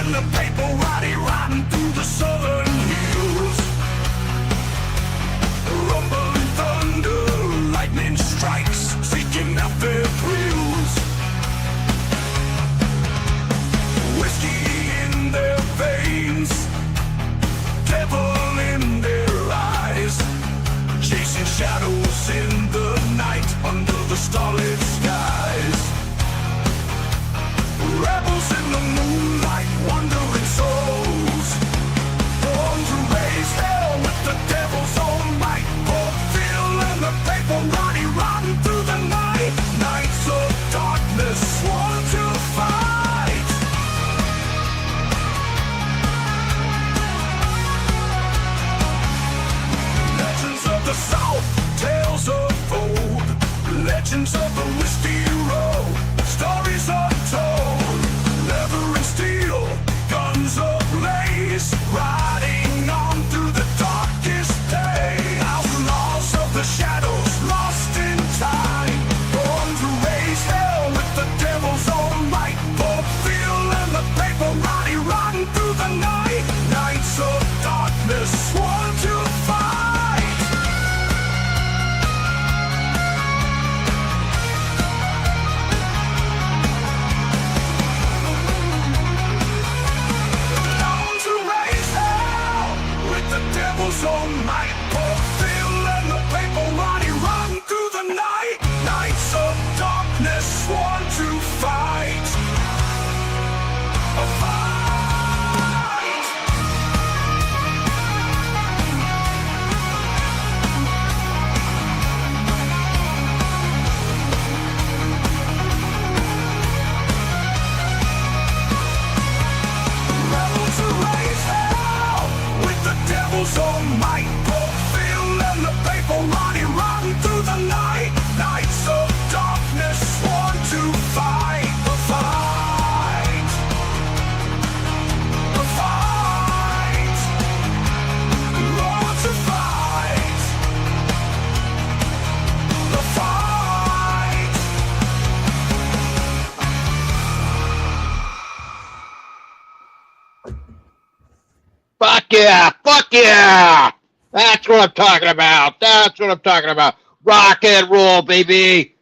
and the Papal Rotti riding through the southern hills. Rumbling thunder, lightning strikes, seeking out their thrills. Whiskey in their veins, devil in their eyes, chasing shadows in the night under the starlit skies. Rebels in the moonlight, wandering souls, born to raise hell with the devil's own might. Fulfill and the Papal Rotti riding through the night. Nights of darkness, sworn to fight. Legends of the South, tales of old, legends of the Whiskey Road, stories untold. Leather and steel, guns ablaze, riding on through the darkest day. Outlaws of the shadows, lost in time, born to raise hell with the devil's own might. Fulfill and the Papal Rotti riding through the night. Nights of darkness, sworn to fight. Known to raise hell with the devil's own might. Fulfill and the Papal Rotti riding through the night. Nights of darkness, sworn to fight. A fight. Rebels who raise hell with the devil's own might. Fulfill and the Papal Rotti riding through the night. Nights of darkness, sworn to fight. A fight. A fight. Lord to fight. The fight. Fuck yeah! Fuck yeah! That's what I'm talking about. That's what I'm talking about. Rock and roll, baby.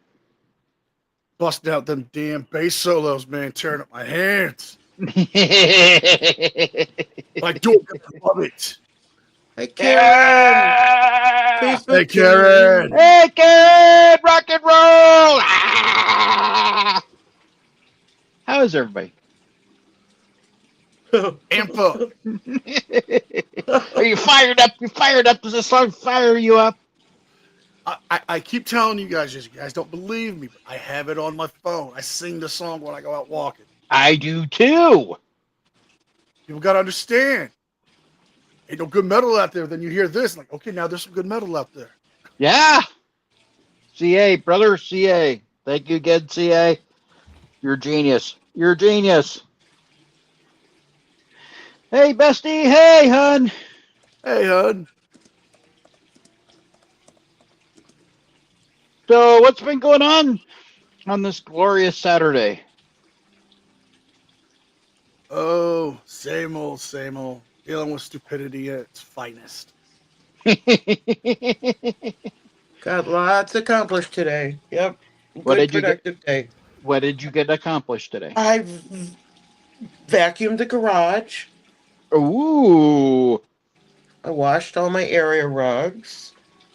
Busting out them damn bass solos, man, tearing up my hands. Like, dude, I love it. Hey, Karen. Facebook Hey, Karen. Hey, kid! Rock and roll! Ah! How is everybody? Amp up. Are you fired up? You fired up? Does this song fire you up? I keep telling you guys this. You guys don't believe me, but I have it on my phone. I sing the song when I go out walking. I do too. People got to understand. Ain't no good metal out there. Then you hear this, like, okay, now there's some good metal out there. Yeah. CA, brother, CA. Thank you again, CA. You're a genius. You're a genius. Hey, bestie. Hey, hun. Hey, hon. So what's been going on this glorious Saturday? Oh, same old, same old. Dealing with stupidity at its finest. Got lots accomplished today. Yep. What Good did you get? productive day. What did you get accomplished today? I vacuumed the garage. Ooh. I washed all my area rugs.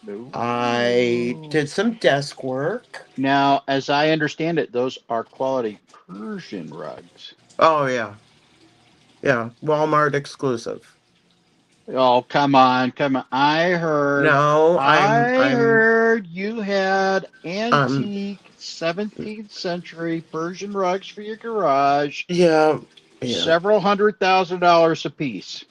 Ooh. I did some desk work. Now, as I understand it, those are quality Persian rugs. Oh, yeah. Yeah, Walmart exclusive. Oh, come on, come on. I heard. No, I I'm heard you had antique 17th century Persian rugs for your garage. yeah. Several $100,000 a piece.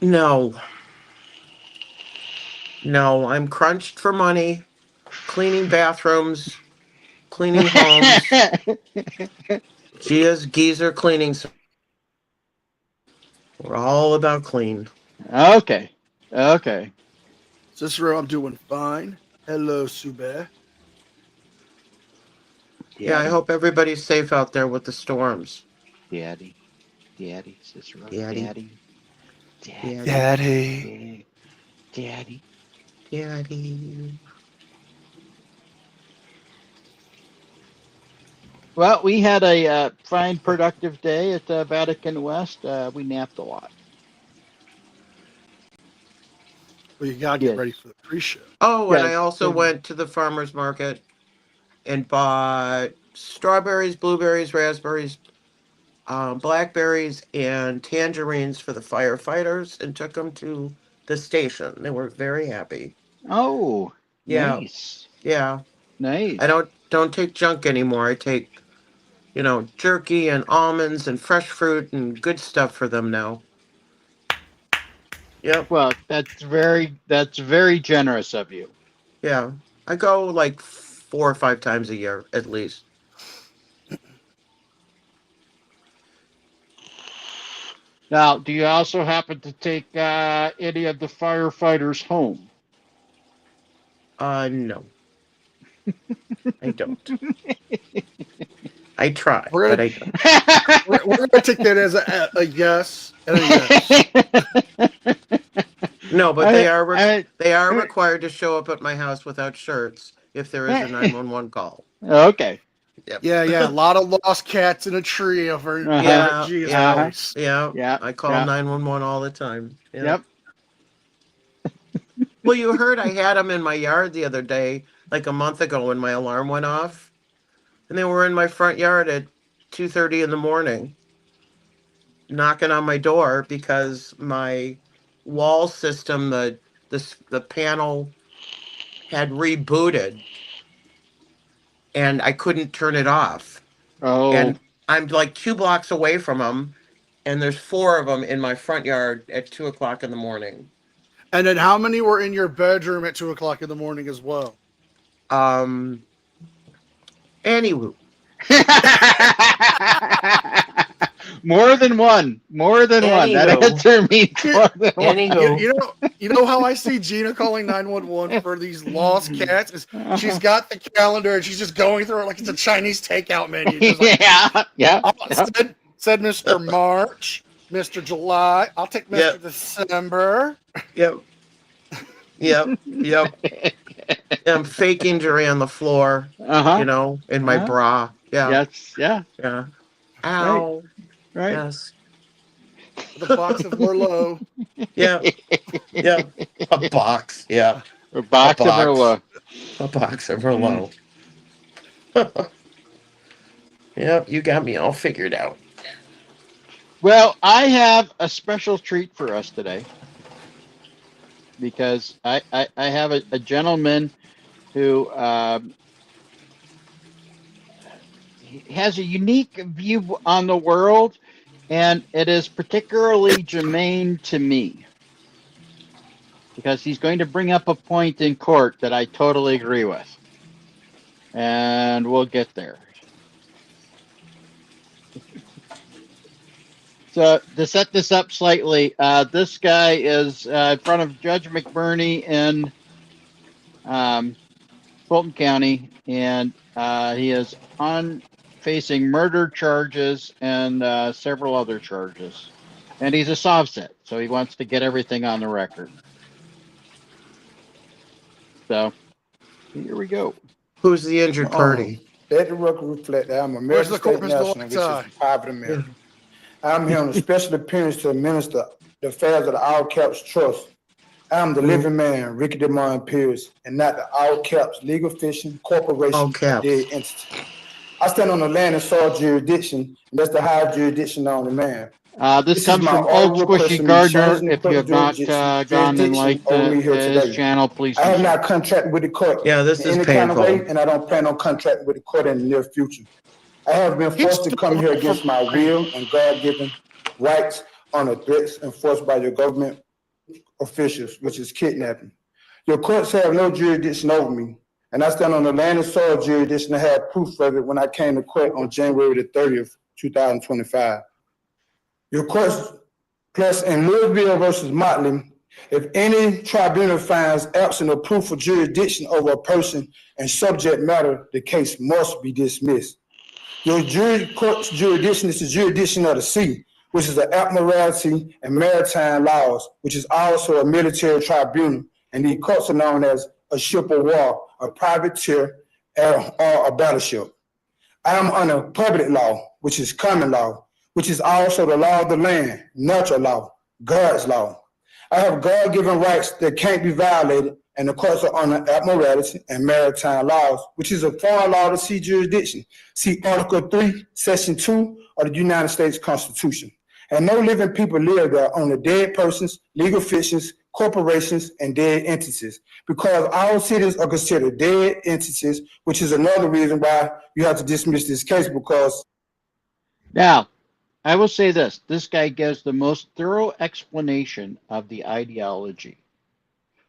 No. No, I'm crunched for money, cleaning bathrooms, cleaning homes. Gia's Geezer Cleaning. We're all about clean. Okay. Okay. Cicero, I'm doing fine. Hello, Sube. Yeah, I hope everybody's safe out there with the storms. Daddy. Daddy. Sister. Daddy. Daddy. Daddy. Daddy. Daddy. Daddy. Well, we had a fine, productive day at Vatican West. We napped a lot. Well, you gotta get ready for the pre-show. Oh, and Yeah, I also went to the farmer's market and bought strawberries, blueberries, raspberries, blackberries, and tangerines for the firefighters and took them to the station. They were very happy. Oh, Yeah. nice. Yeah. Nice. I don't take junk anymore. I take, jerky and almonds and fresh fruit and good stuff for them now. Yep. Well, that's very generous of you. Yeah. I go like 4 or 5 times a year at least. Now, do you also happen to take any of the firefighters home? No. I don't. I try, We're but gonna- I don't. We're going to take that as a yes and a yes. No, but they are I- required to show up at my house without shirts if there is a 911 call. Okay. Yep. Yeah. A lot of lost cats in a tree over Uh-huh. G's Yeah. house. Yeah. Yeah. I call Yeah. 911 all the time. Yeah. Yep. Well, you heard I had them in my yard the other day, like a month ago when my alarm went off. And they were in my front yard at 2:30 in the morning, knocking on my door because my wall system, the panel had rebooted and I couldn't turn it off. Oh. And I'm like 2 blocks away from them, and there's 4 of them in my front yard at 2 o'clock in the morning. And then how many were in your bedroom at 2 o'clock in the morning as well? Anywho. More than one. More than one. That Anywho. answer means more than one. Anywho. You know how I see Gina calling 911 for these lost cats? Is she's got the calendar and she's just going through it like it's a Chinese takeout menu. Just like, Yeah. said Mr. March, Mr. July. I'll take Mr. Yep. December. Yep. I'm fake injury on the floor, Uh-huh. in my bra. Yeah. Yes. Yeah. Yeah. Ow. Right. Yes. The box of Merlot. Yeah. Yeah. A box. Yeah. A box of box. Merlot. A box of Merlot. Yep. You got me all figured out. Well, I have a special treat for us today because I have a gentleman who has a unique view on the world, and it is particularly germane to me because he's going to bring up a point in court that I totally agree with, and we'll get there. So to set this up slightly, this guy is in front of Judge McBurney in Fulton County, and he is facing murder charges and several other charges. And he's a soft-set, so he wants to get everything on the record. So here we go. Who's the injured party? Let the record reflect that I'm a Where's American the State court, Mr. national, which is Whiteside? a private American. I'm here on a special appearance to administer the affairs of the All Caps Trust. I'm the living man, Ricky DeMond Pierce, and not the All Caps Legal Fishing Corporation All caps. dead entity. I stand on the land and soil jurisdiction, and that's the highest jurisdiction on the man. This This comes is my from Old oral Squishy question, Gardner. changing If you have not gone and liked over me here his today. channel, please I do have so. not contracted with the court Yeah, this in is any kind of painful. way, and I don't plan on contracting with the court in the near future. I have been forced to come here against my will and God-given rights under threats enforced by your government officials, which is kidnapping. Your courts have no jurisdiction over me, and I stand on the land and soil jurisdiction to have proof of it when I came to court on January the 30th, 2025. Your courts, plus in Louisville versus Motley, If any tribunal finds absent of proof of jurisdiction over a person and subject matter, the case must be dismissed. Your court's jurisdiction is the jurisdiction of the sea, which is the Admiralty and Maritime Laws, which is also a military tribunal, and the courts are known as a ship of war, a privateer, or a battleship. I am under public law, which is common law, which is also the law of the land, natural law, God's law. I have God-given rights that can't be violated, and the courts are under Admiralty and Maritime Laws, which is a foreign law to sea jurisdiction. See Article 3, Section 2 of the United States Constitution. And no living people live there on the dead persons, legal fictions, corporations, and dead entities, because our cities are considered dead entities, which is another reason why you have to dismiss this case, because... Now, I will say this. This guy gives the most thorough explanation of the ideology.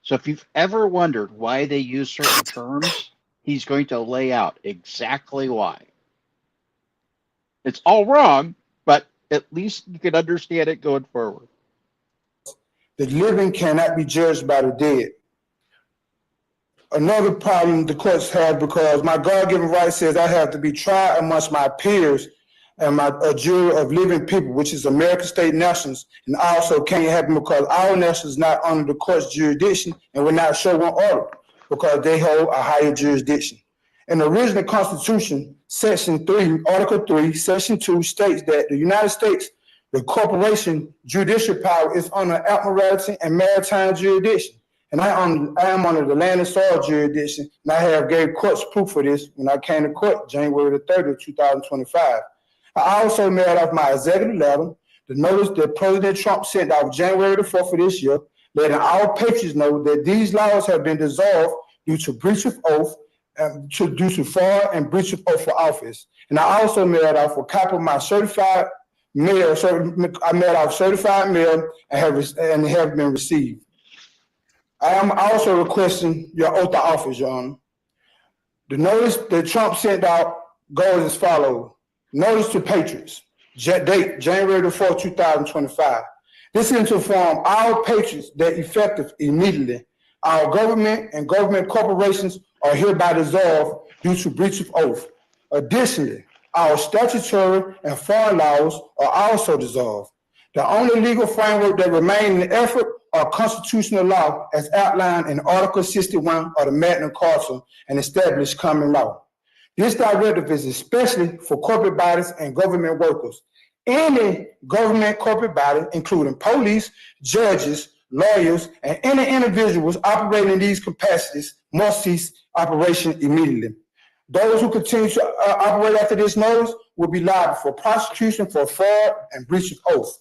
So if you've ever wondered why they use certain terms, he's going to lay out exactly why. It's all wrong, but at least you can understand it going forward. The living cannot be judged by the dead. Another problem the courts have, because my God-given right says I have to be tried amongst my peers and a jury of living people, which is American state nationals, and also can't happen because our nation is not under the court's jurisdiction and will not show one order because they hold a higher jurisdiction. In the original Constitution, Section 3, Article 3, Section 2 states that the United States, the corporation judicial power is under Admiralty and Maritime jurisdiction. And I am under the land and soil jurisdiction, and I have gave courts proof for this when I came to court January the 30th, 2025. I also mailed off my executive letter, the notice that President Trump sent out January the 4th of this year, letting all patriots know that these laws have been dissolved due to breach of oath, due to fraud and breach of oath for office. And I also mailed off a copy of my certified mail. I mailed off certified mail and have been received. I am also requesting your oath of office, Your Honor. The notice that Trump sent out goes as follows. Notice to patriots, date January the 4th, 2025. This is to inform all patriots that effective immediately, our government and government corporations are hereby dissolved due to breach of oath. Additionally, our statutory and foreign laws are also dissolved. The only legal framework that remains in effort are constitutional law as outlined in Article 61 of the Magna Carta and established common law. This directive is especially for corporate bodies and government workers. Any government corporate body, including police, judges, lawyers, and any individuals operating in these capacities must cease operation immediately. Those who continue to operate after this notice will be liable for prosecution for fraud and breach of oath.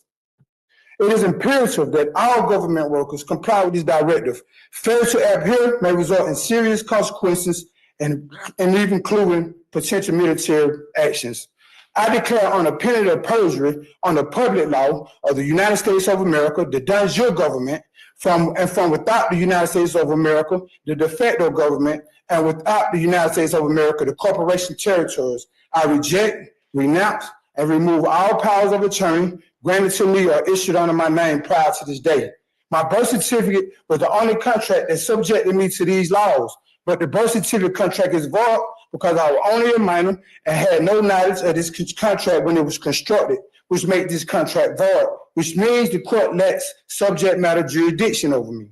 It is imperative that all government workers comply with this directive. Failure to adhere may result in serious consequences and even including potential military actions. I declare on a penalty of perjury on the public law of the United States of America, the de jure government, from without the United States of America, the de facto government, and without the United States of America, the corporation territories. I reject, renounce, and remove all powers of attorney granted to me or issued under my name prior to this day. My birth certificate was the only contract that subjected me to these laws, but the birth certificate contract is void because I was only a minor and had no knowledge of this contract when it was constructed, which made this contract void, which means the court lacks subject matter jurisdiction over me.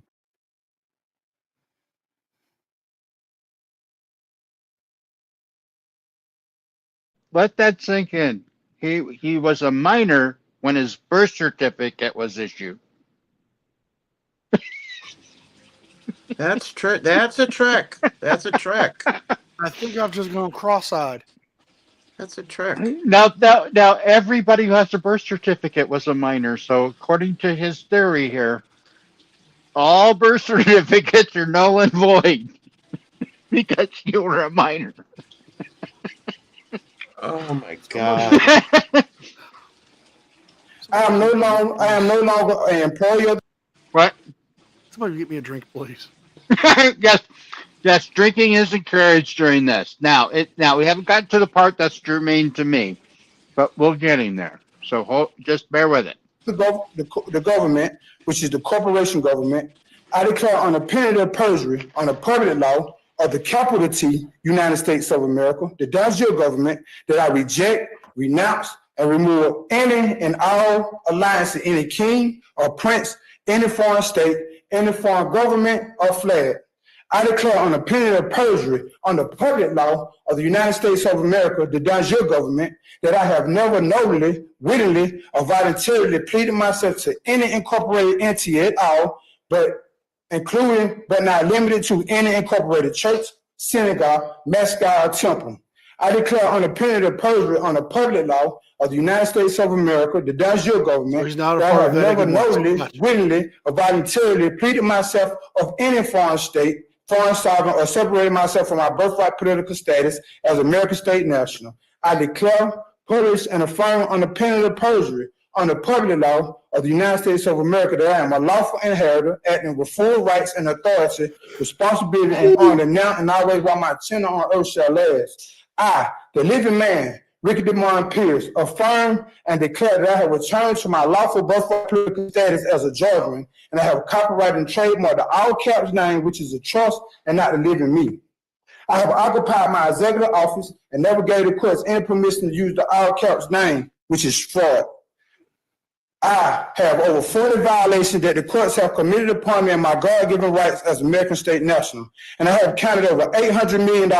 Let that sink in. He was a minor when his birth certificate was issued. That's true. That's a trick. That's a trick. I think I've just gone cross-eyed. That's a trick. Now, everybody who has a birth certificate was a minor. So according to his theory here, all birth certificates are null and void because you were a minor. Oh my God. I am no longer an employee of... What? Somebody get me a drink, please. Yes, drinking is encouraged during this. Now we haven't gotten to the part that's germane to me, but we're getting there. So just bear with it. the government, which is the corporation government. I declare on the penalty of perjury on the permanent law of the capital T, United States of America, the de jure government, that I reject, renounce, and remove any and all alliance to any king or prince, any foreign state, any foreign government or flag. I declare on the penalty of perjury on the public law of the United States of America, the de jure government, that I have never knowingly, wittingly, or voluntarily pleaded myself to any incorporated entity at all, but including but not limited to any incorporated church, synagogue, mascot, or temple. I declare on the penalty of perjury on the public law of the United States of America, the de jure government, that I have never knowingly, wittingly, or voluntarily pleaded myself of any foreign state, foreign sovereign, or separated myself from my birthright political status as American state national. I declare, publish, and affirm on the penalty of perjury on the public law of the United States of America that I am a lawful inheritor, acting with full rights and authority, responsibility, and honor now and always while my tenure on earth shall last. I, the living man, Ricky DeMond Pierce, affirm and declare that I have returned to my lawful birthright political status as a Georgian, and I have copyrighted and trademarked the all caps name, which is a trust and not the living me. I have occupied my executive office and never gave the courts any permission to use the all caps name, which is fraud. I have over 40 violations that the courts have committed upon me and my God-given rights as American state national. And I have counted over $800 million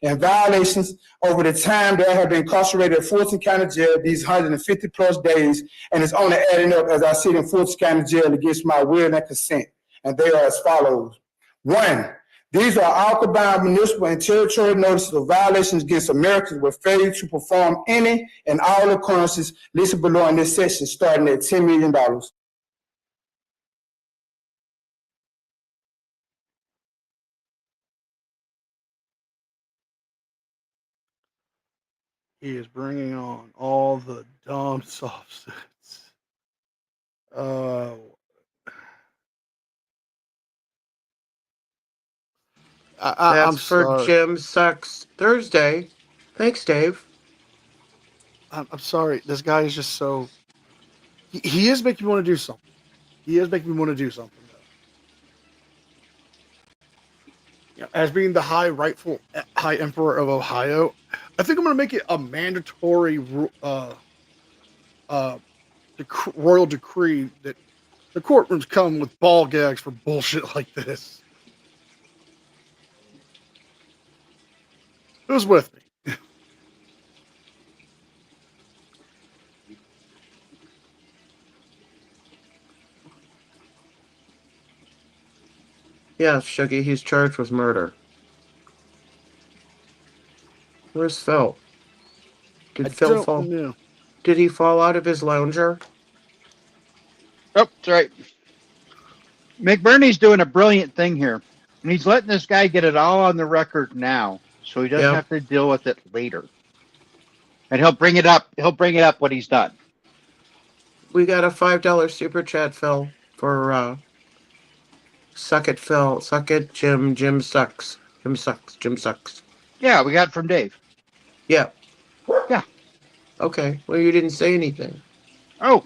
in violations over the time that I have been incarcerated at Fulton County Jail, these 150 plus days, and it's only adding up as I sit in Fulton County Jail against my will and consent. And they are as follows. 1, these are all combined municipal and territorial notices of violations against Americans with failure to perform any and all occurrences listed below in this section, starting at $10 million. He is bringing on all the dumb soft sets. I'm for sorry. Jim Sucks Thursday. Thanks, Dave. I'm sorry. This guy is just so. He is making me want to do something. He is making me want to do something. You know, as being the rightful High Emperor of Ohio, I think I'm going to make it a mandatory royal decree that the courtrooms come with ball gags for bullshit like this. Who's with me? Yes, Shuggy, he's charged with murder. Where's Phil? Did Phil fall? Know. Did he fall out of his lounger? Oh, that's right. McBurney's doing a brilliant thing here. And he's letting this guy get it all on the record now, so he doesn't have to deal with it later. And he'll bring it up. He'll bring it up when he's done. We got a $5 super chat, Phil, for suck it, Phil. Suck it, Jim. Jim sucks. Jim sucks. Jim sucks. Yeah, we got it from Dave. Yeah. Yeah. Okay. Well, you didn't say anything. Oh,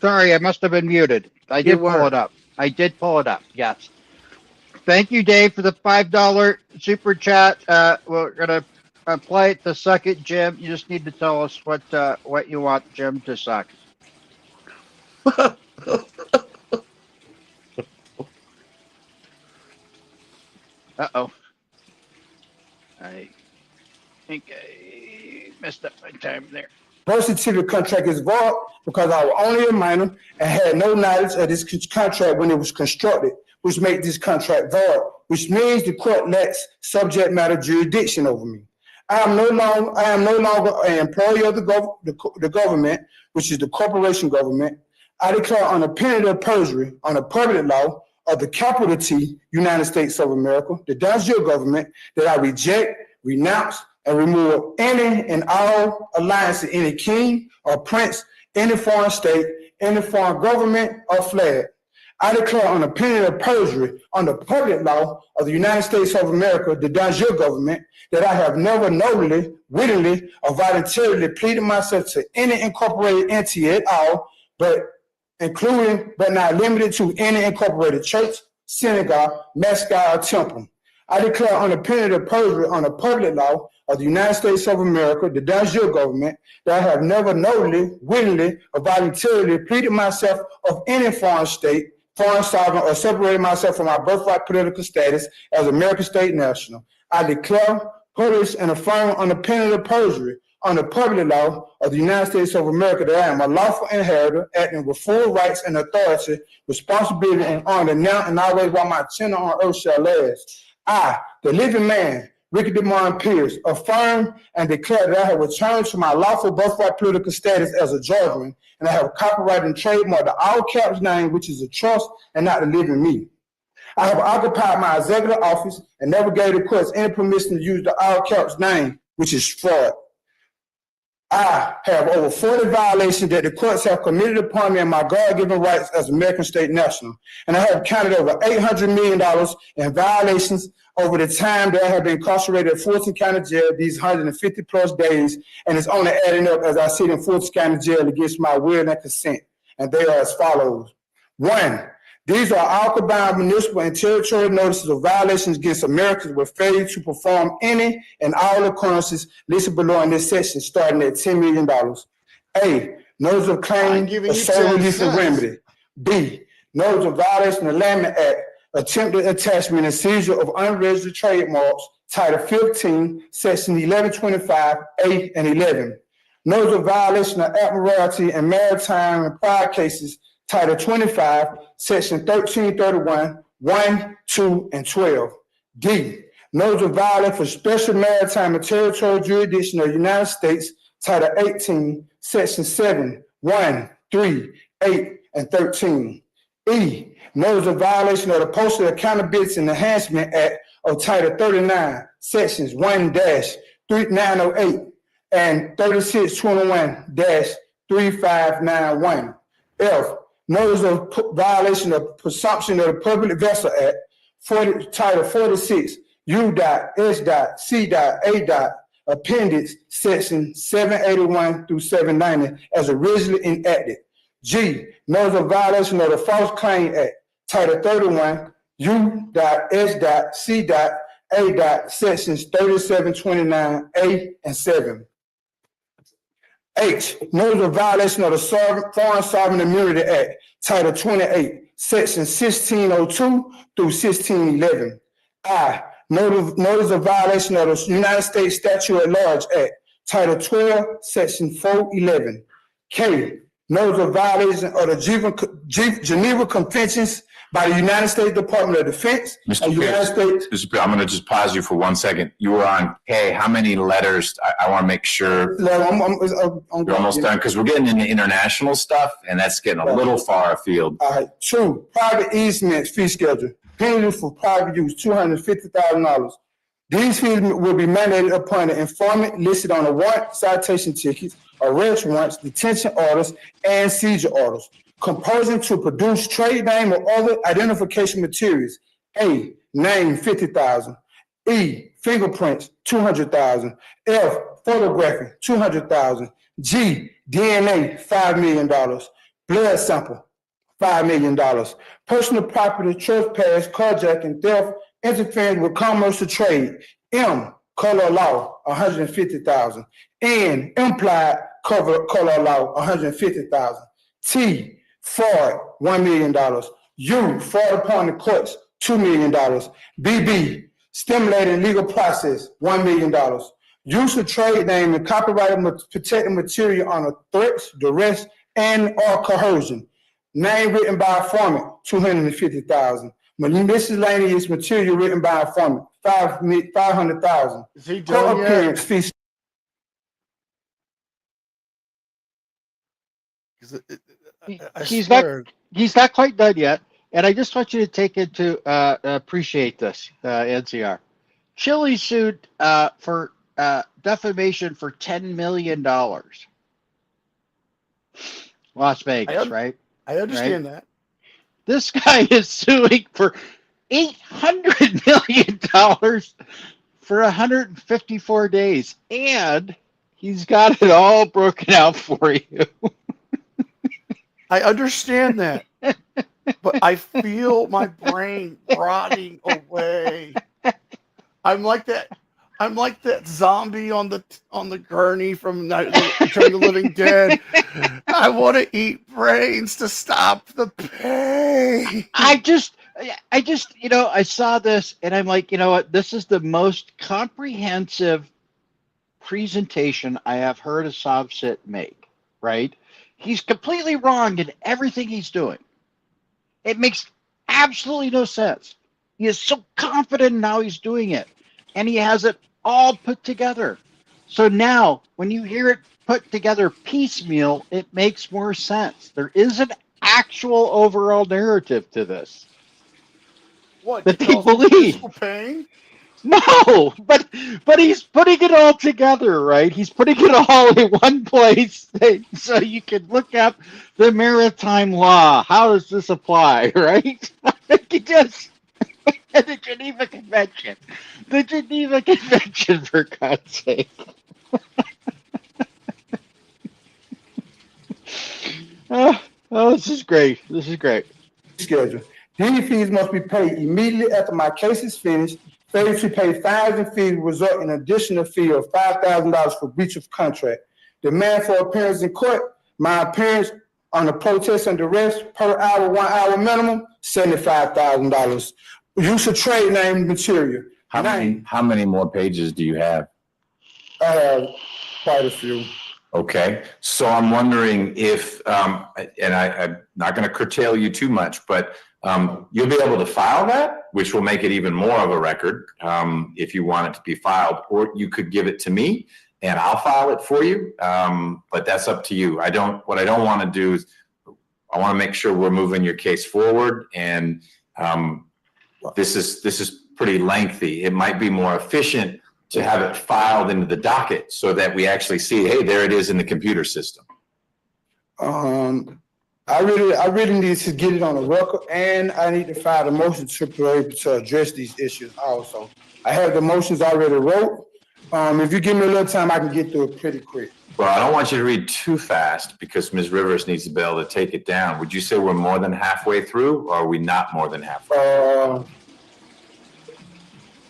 sorry. I must have been muted. I did pull it up. I did pull it up. Yes. Thank you, Dave, for the $5 super chat. We're gonna play it to suck it, Jim. You just need to tell us what you want Jim to suck. Uh-oh. I think I messed up my time there. Birth certificate contract is void because I was only a minor and had no knowledge of this contract when it was constructed, which makes this contract void, which means the court lacks subject matter jurisdiction over me. I am no longer an employee of the government, which is the corporation government. I declare on the penalty of perjury on the permanent law of the capital T, United States of America, the de jure government, that I reject, renounce, and remove any and all alliance to any king or prince, any foreign state, any foreign government or flag. I declare on the penalty of perjury on the public law of the United States of America, the de jure government, that I have never knowingly, wittingly, or voluntarily pleaded myself to any incorporated entity at all, but including but not limited to any incorporated church, synagogue, mascot, or temple. I declare on the penalty of perjury on the public law of the United States of America, the de jure government, that I have never knowingly, wittingly, or voluntarily pleaded myself of any foreign state, foreign sovereign, or separated myself from my birthright political status as American state national. I declare, publish, and affirm on the penalty of perjury on the public law of the United States of America that I am a lawful inheritor, acting with full rights and authority, responsibility, and honor now and always while my tenure on earth shall last. I, the living man, Ricky DeMond Pierce, affirm and declare that I have returned to my lawful birthright political status as a Georgian, and I have copyrighted and trademarked the all caps name, which is a trust and not the living me. I have occupied my executive office and never gave the courts any permission to use the all caps name, which is fraud. I have over 40 violations that the courts have committed upon me and my God-given rights as American state national. And I have counted over $800 million in violations over the time that I have been incarcerated at Fulton County Jail these 150 plus days, and it's only adding up as I sit in Fulton County Jail against my will and consent. And they are as follows. 1, these are all combined municipal and territorial notices of violations against Americans with failure to perform any and all occurrences listed below in this section, starting at $10 million. A, notice of claim, asserting relief and remedy. B, notice of violation of the Lanham Act, attempted attachment and seizure of unregistered trademarks, Title 15, Section 1125, 8 and 11. Notice of violation of admiralty and maritime and prior cases, Title 25, Section 1331, 1, 2, and 12. D, notice of violation for special maritime and territorial jurisdiction of the United States, Title 18, Section 7, 1, 3, 8, and 13. E, notice of violation of the Postal Accountability and Enhancement Act of Title 39, Sections 1-3908 and 3621-3591. F, notice of violation of presumption of the Public Vessel Act, Title 46, U.S.C.A. Appendix, Section 781 through 790, as originally enacted. G, notice of violation of the False Claim Act, Title 31, U.S.C.A. Sections 3729A and 7. H, notice of violation of the Foreign Sovereign Immunity Act, Title 28, Section 1602 through 1611. I, notice of violation of the United States Statute at Large Act, Title 12, Section 411. K, notice of violation of the Geneva Conventions by the United States Department of Defense. Mr. Pierce, I'm going to just pause you for 1 second. You were on K. How many letters? I want to make sure No, I'm you're almost done, because we're getting into international stuff, and that's getting a little far afield. All right. 2, private easements fee schedule. Penalty for private use, $250,000. These fees will be mandated upon the informant listed on the warrant, citation tickets, arrest warrants, detention orders, and seizure orders. Compulsion to produce trade name or other identification materials. A, name, $50,000. E, fingerprints, $200,000. F, photographing, $200,000. G, DNA, $5 million. Blood sample, $5 million. Personal property, trespass, carjacking, theft, interference with commerce or trade. M, color law, $150,000. N, implied color law, $150,000. T, fraud, $1 million. U, fraud upon the courts, $2 million. BB, stimulating legal process, $1 million. Use of trade name and copyrighted protected material on a threats, duress, and or coercion. Name written by a informant, $250,000. Miscellaneous material written by a informant, $500,000. Is he done yet? Fee. He's not quite done yet, and I just want you to take into appreciate this, NCR. Chile sued for defamation for $10 million. Las Vegas, right? I understand that. This guy is suing for $800 million for 154 days, and he's got it all broken out for you. I understand that, but I feel my brain rotting away. I'm like that zombie on the gurney from Return of the Living Dead. I want to eat brains to stop the pain. I just, I saw this and I'm like, you know what? This is the most comprehensive presentation I have heard a Savsit make, right? He's completely wrong in everything he's doing. It makes absolutely no sense. He is so confident in how he's doing it, and he has it all put together. So now, when you hear it put together piecemeal, it makes more sense. There is an actual overall narrative to this. What? That they believe. Pain? No, but he's putting it all together, right? He's putting it all in one place so you can look up the maritime law. How does this apply, right? He just the Geneva Convention. The Geneva Convention, for God's sake. Oh, this is great. This is great. Schedule. These fees must be paid immediately after my case is finished. Failure to pay fines and fees will result in an additional fee of $5,000 for breach of contract. Demand for appearance in court. My appearance on the protest and duress per hour, 1 hour minimum, $75,000. Use of trade name material. How many more pages do you have? I have quite a few. Okay, so I'm wondering if, and I'm not going to curtail you too much, but you'll be able to file that, which will make it even more of a record if you want it to be filed, or you could give it to me and I'll file it for you. But that's up to you. What I don't want to do is I want to make sure we're moving your case forward, and this is pretty lengthy. It might be more efficient to have it filed into the docket so that we actually see, hey, there it is in the computer system. I really need to get it on the record, and I need to file a motion to address these issues also. I have the motions already wrote. If you give me a little time, I can get through it pretty quick. Well, I don't want you to read too fast because Ms. Rivers needs to be able to take it down. Would you say we're more than halfway through, or are we not more than halfway?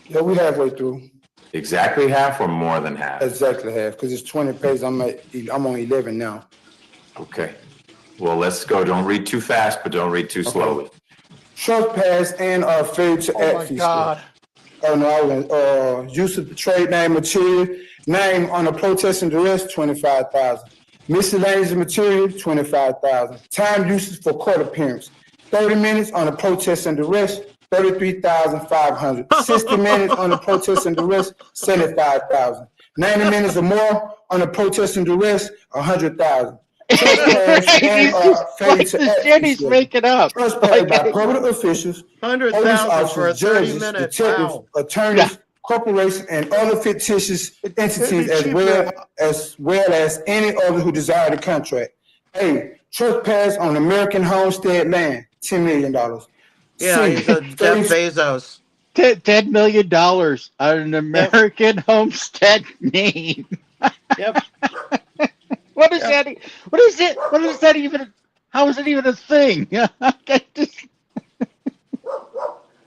Yeah, we're halfway through. Exactly half or more than half? Exactly half, because it's 20 pages. I'm on 11 now. Okay. Well, let's go. Don't read too fast, but don't read too slowly. Trespass and failure to act. Oh my God. Use of trade name material, name on the protest and duress, $25,000. Miscellaneous material, $25,000. Time uses for court appearance, 30 minutes on the protest and duress, $33,500. 60 minutes on the protest and duress, $75,000. 90 minutes or more on the protest and duress, $100,000. He's making up. Trespass by public officials, police 100,000 for a officers, 30 judges, minute. detectives, Wow. attorneys, corporations, and other fictitious entities, as well as any other who desire the contract. A, trespass on American homestead land, $10 million. Yeah, he's a Jeff Bezos. $10 million on an American homestead name. Yep. What is that? What is it? What is that even? How is it even a thing? You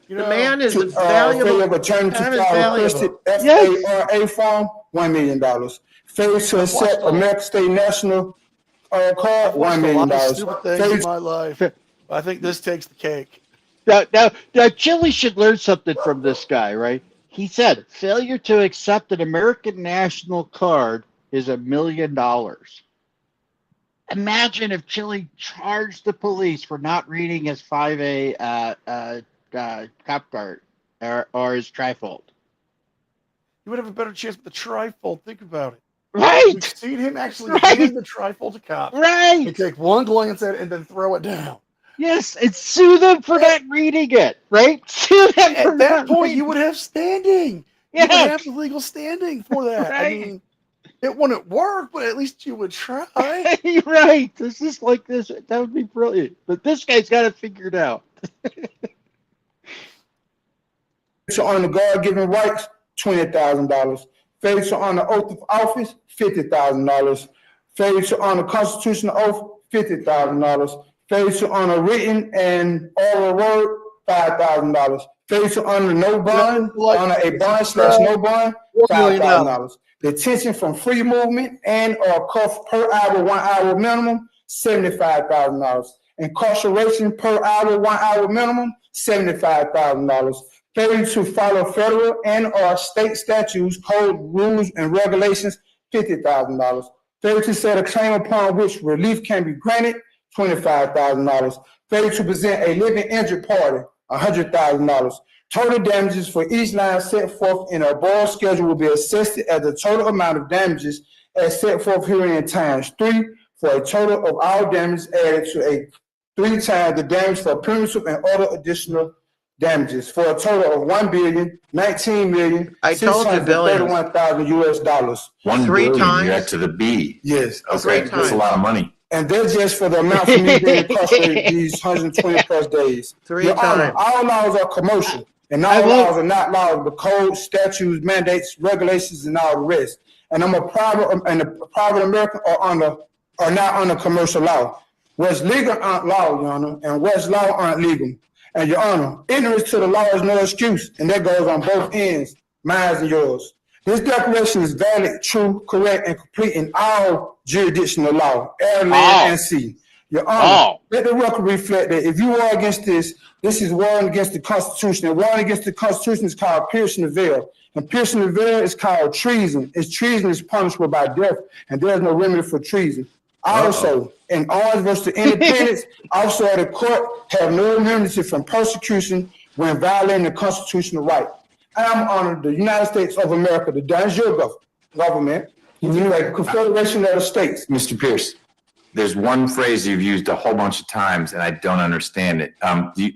The know, man is Failure valuable. of attorney to Man is file requested valuable. FARA form, $1 million. Failure to accept American State National card, I've watched $1 a million. lot of stupid things Failure in my life. I think this takes the cake. Now, Chile should learn something from this guy, right? He said failure to accept an American national card is $1 million. Imagine if Chile charged the police for not reading his 5A cop card or his trifold. You would have a better chance with the trifold. Think about it. Right. We've seen him actually hand the trifold to cops. Right. They take one glance at it and then throw it down. Yes, and sue them for not reading it, right? Sue them for At that not point, reading. you would have standing. You would Yeah. have the legal standing for that. I Right. mean, it wouldn't work, but at least you would try. You're right. This is like this. That would be brilliant. But this guy's got it figured out. to honor God-given rights, $20,000. Failure to honor oath of office, $50,000. Failure to honor constitutional oath, $50,000. Failure to honor written and oral word, $5,000. Failure to honor no bond, honor a bond / no bond, $5,000. Detention from free movement and or cuff per hour, 1 hour minimum, $75,000. Incarceration per hour, 1 hour minimum, $75,000. Failure to follow federal and or state statutes, code, rules, and regulations, $50,000. Failure to set a claim upon which relief can be granted, $25,000. Failure to present a living injured party, $100,000. Total damages for each line set forth in a above schedule will be assessed as the total amount of damages as set forth herein times 3 for a total of all damages added to a 3 times the damage for punitive and other additional damages for a total of $1,019,631,000 US dollars. 1 3 billion, times? you're at to the B. Yes. Okay, 3 that's a lot of money. And that's just for the amount for me being incarcerated these 120 plus days. 3 Your Honor, times. all laws are commercial, and I all love- laws are not laws, but codes, statutes, mandates, regulations, and all the rest. And I'm a private American are not under commercial law. What's legal aren't law, Your Honor, and what's law aren't legal. And Your Honor, ignorance to the law is no excuse, and that goes on both ends, mine and yours. This declaration is valid, true, correct, and complete in all jurisdictional law, air, land, and sea. Your Honor, let the record reflect that if you war against this is warring against the Constitution. And warring against the Constitution is called piercing the veil. And piercing the veil is called treason. Treason is punishable by death, and there's no remedy for treason. Also, in Orange versus Independence, also the court have no immunity from persecution when violating the constitutional right. I am honored the United States of America, the Danjur government, the Confederation of the States. Mr. Pierce, there's one phrase you've used a whole bunch of times, and I don't understand it. The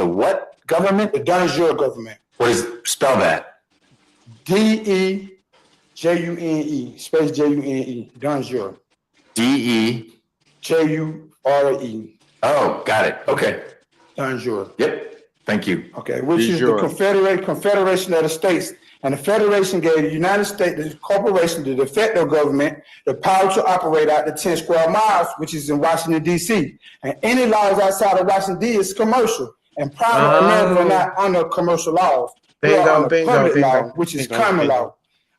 what government? The Danjur government. What is, spell that? DEJUNE, space JUNE, Danjur. JURE. Oh, got it. Okay. Danjur. Yep. Thank you. Okay, which is the Confederation of the States. And the Federation gave the United States, the corporation, the de facto government, the power to operate out the 10 square miles, which is in Washington, D.C. And any laws outside of Washington, D.C. is commercial. And private Americans are not under commercial laws. They are under public law, which is common law.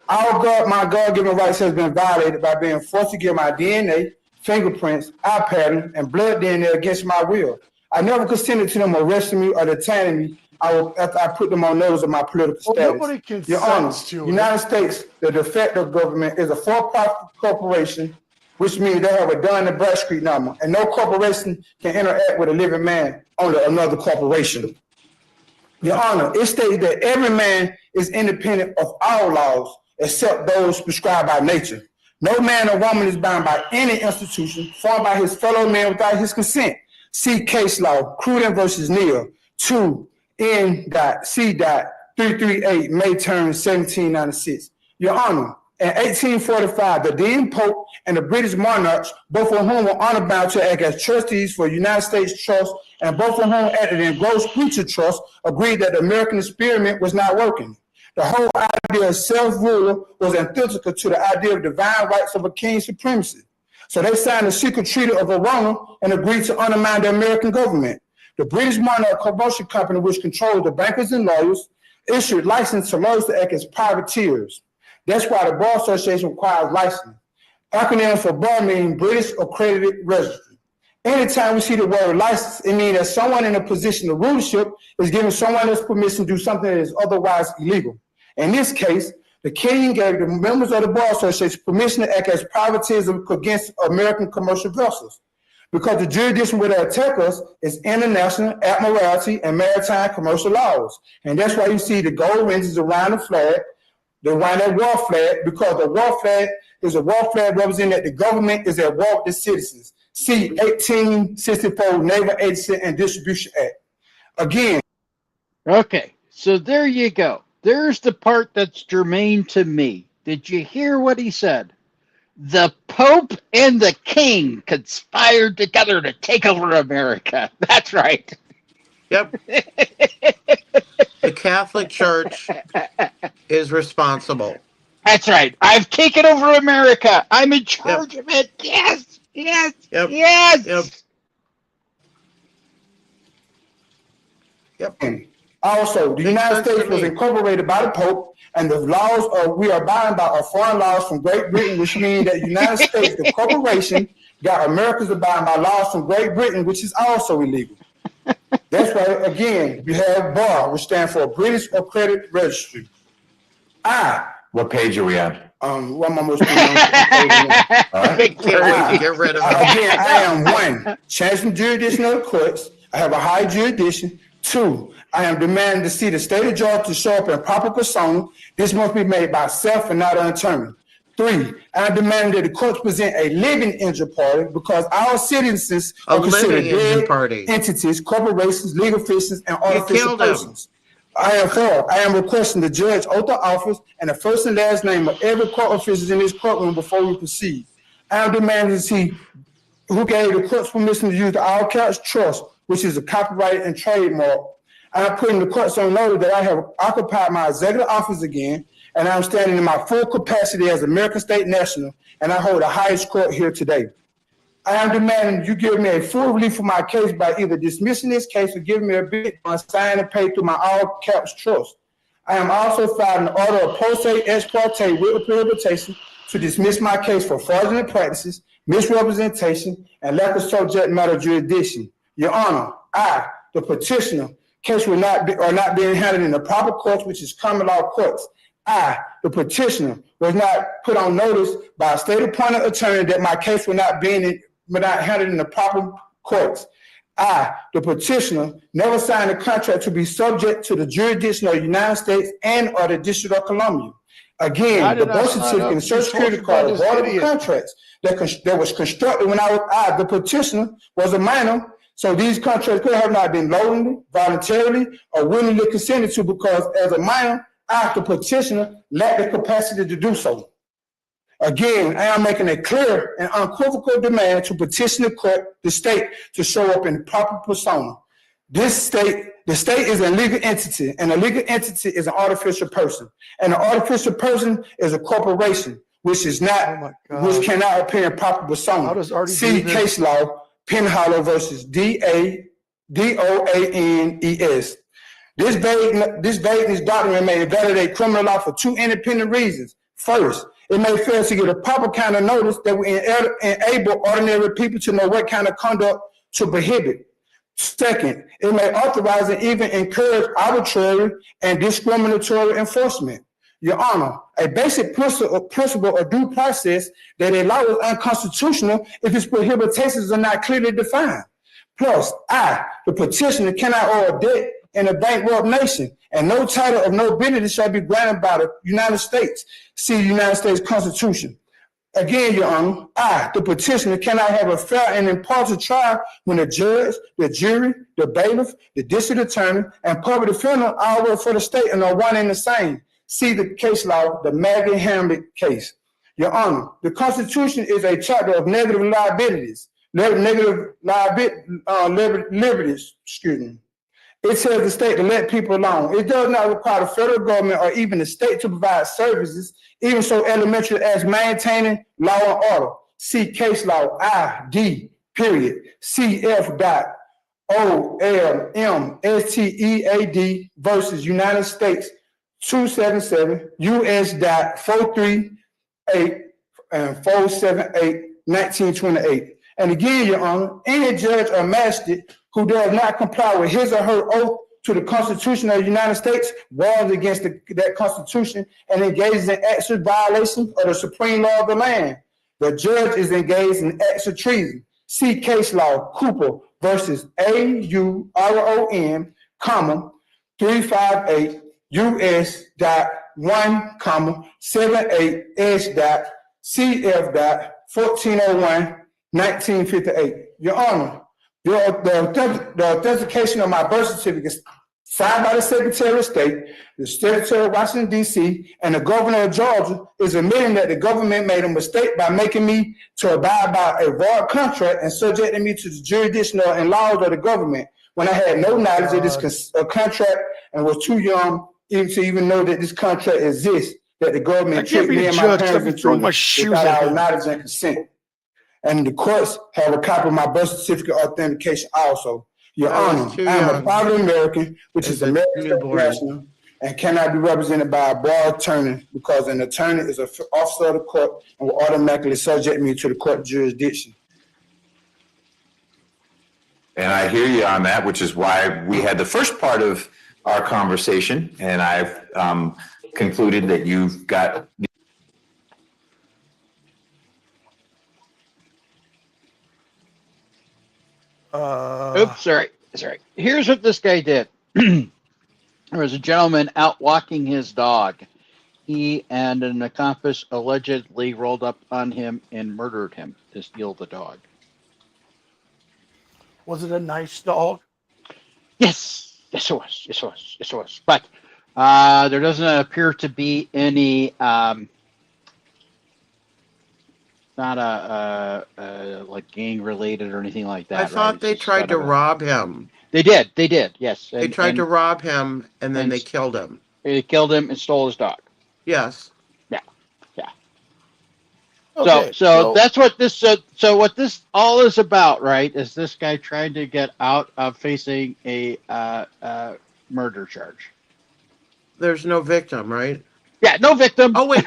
My God-given rights has been violated by being forced to give my DNA, fingerprints, eye pattern, and blood DNA against my will. I never consented to them arresting me or detaining me after I put them on notice of my political status. Nobody consents Your Honor, to it. United States, the de facto government is a for-profit corporation, which means they have a Dun and Bradstreet number, and no corporation can interact with a living man under another corporation. Your Honor, it states that every man is independent of all laws except those prescribed by nature. No man or woman is bound by any institution formed by his fellow man without his consent. See case law, Cruden versus Neal, 2 N.C.338, May term 1796. Your Honor, in 1845, the then Pope and the British monarchs, both of whom were honor bound to act as trustees for United States Trust, and both of whom acted in gross breach of trust, agreed that the American experiment was not working. The whole idea of self-rule was antithetical to the idea of divine rights of a king's supremacy. So they signed the secret treaty of Verona and agreed to undermine the American government. The British Monarch Commercial Company, which controlled the bankers and lawyers, issued license to lawyers to act as privateers. That's why the Bar Association requires license. Acronyms for bar mean British Accredited Registry. Anytime we see the word license, it means that someone in a position of rulership is giving someone else permission to do something that is otherwise illegal. In this case, the king gave the members of the Bar Association permission to act as privateers against American commercial vessels, because the jurisdiction where they attack us is international admiralty and maritime commercial laws. And that's why you see the gold rings around the flag, around that war flag, because the war flag is a war flag representing that the government is at war with the citizens. See 1864 Naval Agency and Distribution Act. Again. Okay, so there you go. There's the part that's germane to me. Did you hear what he said? The Pope and the King conspired together to take over America. That's right. Yep. The Catholic Church is responsible. That's right. I've taken over America. I'm in charge of it. Yes. Yes. Yep. Yes. Yep. Yep. Also, the Makes United sense to States was me. incorporated by the Pope, and the laws we are bound by are foreign laws from Great Britain, which means that the United States, the corporation, got Americans to bind by laws from Great Britain, which is also illegal. That's why, again, you have BAR, which stands for British Accredited Registry. What page are we on? What am I most doing? All right. Can't wait to get rid of it. Again, I am one, changing jurisdiction of the courts. I have a high jurisdiction. 2, I am demanding to see the state of Georgia to show up in proper persona. This must be made by self and not an attorney. 3, I am demanding that the courts present a living injured party because our citizens are considered dead entities, corporations, legal officials, and artificial persons. I am 4, I am requesting the judge oath of office and the first and last name of every court official in this courtroom before we proceed. I am demanding to see who gave the courts permission to use the all caps trust, which is a copyright and trademark. I am putting the courts on notice that I have occupied my executive office again, and I'm standing in my full capacity as American State National, and I hold the highest court here today. I am demanding you give me a full relief for my case by either dismissing this case or giving me a bid on sign and pay through my all caps trust. I am also filing an order of post se ex parte with prohibition to dismiss my case for fraudulent practices, misrepresentation, and lack of subject matter jurisdiction. Your Honor, I, the petitioner, case are not being handled in the proper courts, which is common law courts. I, the petitioner, was not put on notice by a state-appointed attorney that my case was not handled in the proper courts. I, the petitioner, never signed a contract to be subject to the jurisdiction of the United States and or the District of Columbia. Again, the birth certificate and social security card are all contracts that was constructed when I, the petitioner, was a minor. So these contracts could have not been knowingly, voluntarily, or willingly consented to because as a minor, I, the petitioner, lacked the capacity to do so. Again, I am making a clear and unequivocal demand to petition the court, the state, to show up in proper persona. The state is a legal entity, and a legal entity is an artificial person. And an artificial person is a corporation, which is not, which cannot appear in proper persona. See case law, Penhollow versus DOANES. This vagueness doctrine may invalidate criminal law for 2 independent reasons. First, it may fail to get a proper kind of notice that will enable ordinary people to know what kind of conduct to prohibit. Second, it may authorize and even encourage arbitrary and discriminatory enforcement. Your Honor, a basic principle of due process that a law is unconstitutional if its prohibitions are not clearly defined. Plus, I, the petitioner, cannot owe a debt in a bankrupt nation, and no title of nobility shall be granted by the United States. See the United States Constitution. Again, Your Honor, I, the petitioner, cannot have a fair and impartial trial when the judge, the jury, the bailiff, the district attorney, and public defender all work for the state and are one and the same. See the case law, the Maggie Hamlet case. Your Honor, the Constitution is a chapter of negative liabilities, liberties, excuse me. It tells the state to let people alone. It does not require the federal government or even the state to provide services, even so elementary as maintaining law and order. See case law ID, period, CF.OLMSTEAD versus United States 277 US.438 and 478 1928. And again, Your Honor, any judge or magistrate who does not comply with his or her oath to the Constitution of the United States wars against that Constitution and engages in acts of violation of the supreme law of the land. The judge is engaged in acts of treason. See case law Cooper versus AURON, 358 US.1,78H.CF.1401 1958. Your Honor, the authentication of my birth certificate signed by the Secretary of State, the Secretary of Washington, D.C., and the Governor of Georgia is admitting that the government made a mistake by making me to abide by a void contract and subjecting me to the jurisdiction and laws of the government when I had no knowledge of this contract and was too young to even know that this contract exists, that the government tricked me and my parents into without our knowledge and consent. And the courts have a copy of my birth certificate authentication also. Your I was Honor, too I am a young. proud American, which As is a American newborn. national, and cannot be represented by a bar attorney because an attorney is an officer of the court and will automatically subject me to the court jurisdiction. And I hear you on that, which is why we had the first part of our conversation, and I've concluded that you've got. Oops, sorry. Here's what this guy did. There was a gentleman out walking his dog. He and an accomplice allegedly rolled up on him and murdered him to steal the dog. Was it a nice dog? Yes, it was. But there doesn't appear to be any, not like gang related or anything like that. I thought right? they It's just tried kind to of rob him. They did, yes. They tried to rob him, and then and- they killed him. They killed him and stole his dog. Yes. Okay, So that's what this. So what this all is about, right? Is this guy trying to get out of facing a murder charge? There's no victim, right? Yeah, no victim. Oh, wait.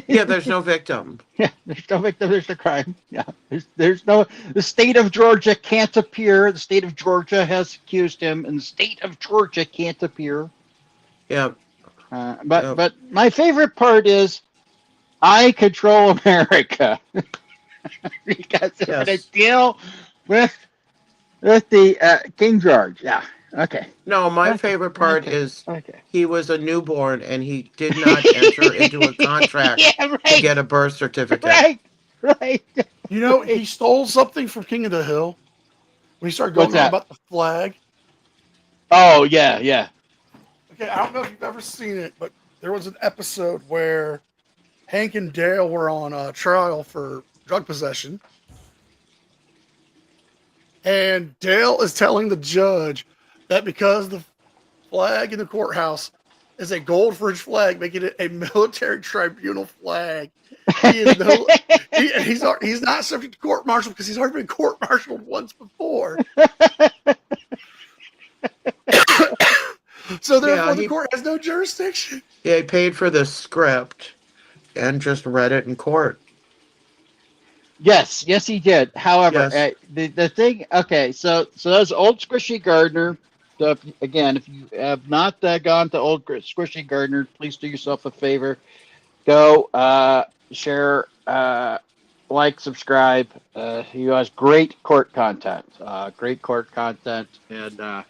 Yeah, there's no victim. Yeah, there's no victim. There's no crime. Yeah, there's no. The state of Georgia can't appear. The state of Georgia has accused him, and the state of Georgia can't appear. Yeah. But my favorite part is, I control America because I'm going to deal with the King George. Yeah. Okay. No, my Okay, favorite part okay, is Okay. he was a newborn and he did not enter into a contract Yeah, to right. get a birth certificate. Right. You know, he stole something from King of the Hill when he started going What's on that? about the flag. Oh, yeah. Okay, I don't know if you've ever seen it, but there was an episode where Hank and Dale were on a trial for drug possession. And Dale is telling the judge that because the flag in the courthouse is a Goldridge flag, making it a military tribunal flag, he is no, he's not subject to court martial because he's already been court martialed once before. So therefore, the court has no jurisdiction. Yeah, he paid for the script and just read it in court. Yes, he did. However, Yes. the thing. Okay, so that's Old Squishy Gardener. So if you have not gone to Old Squishy Gardener, please do yourself a favor. Go share, like, subscribe. He has great court content. And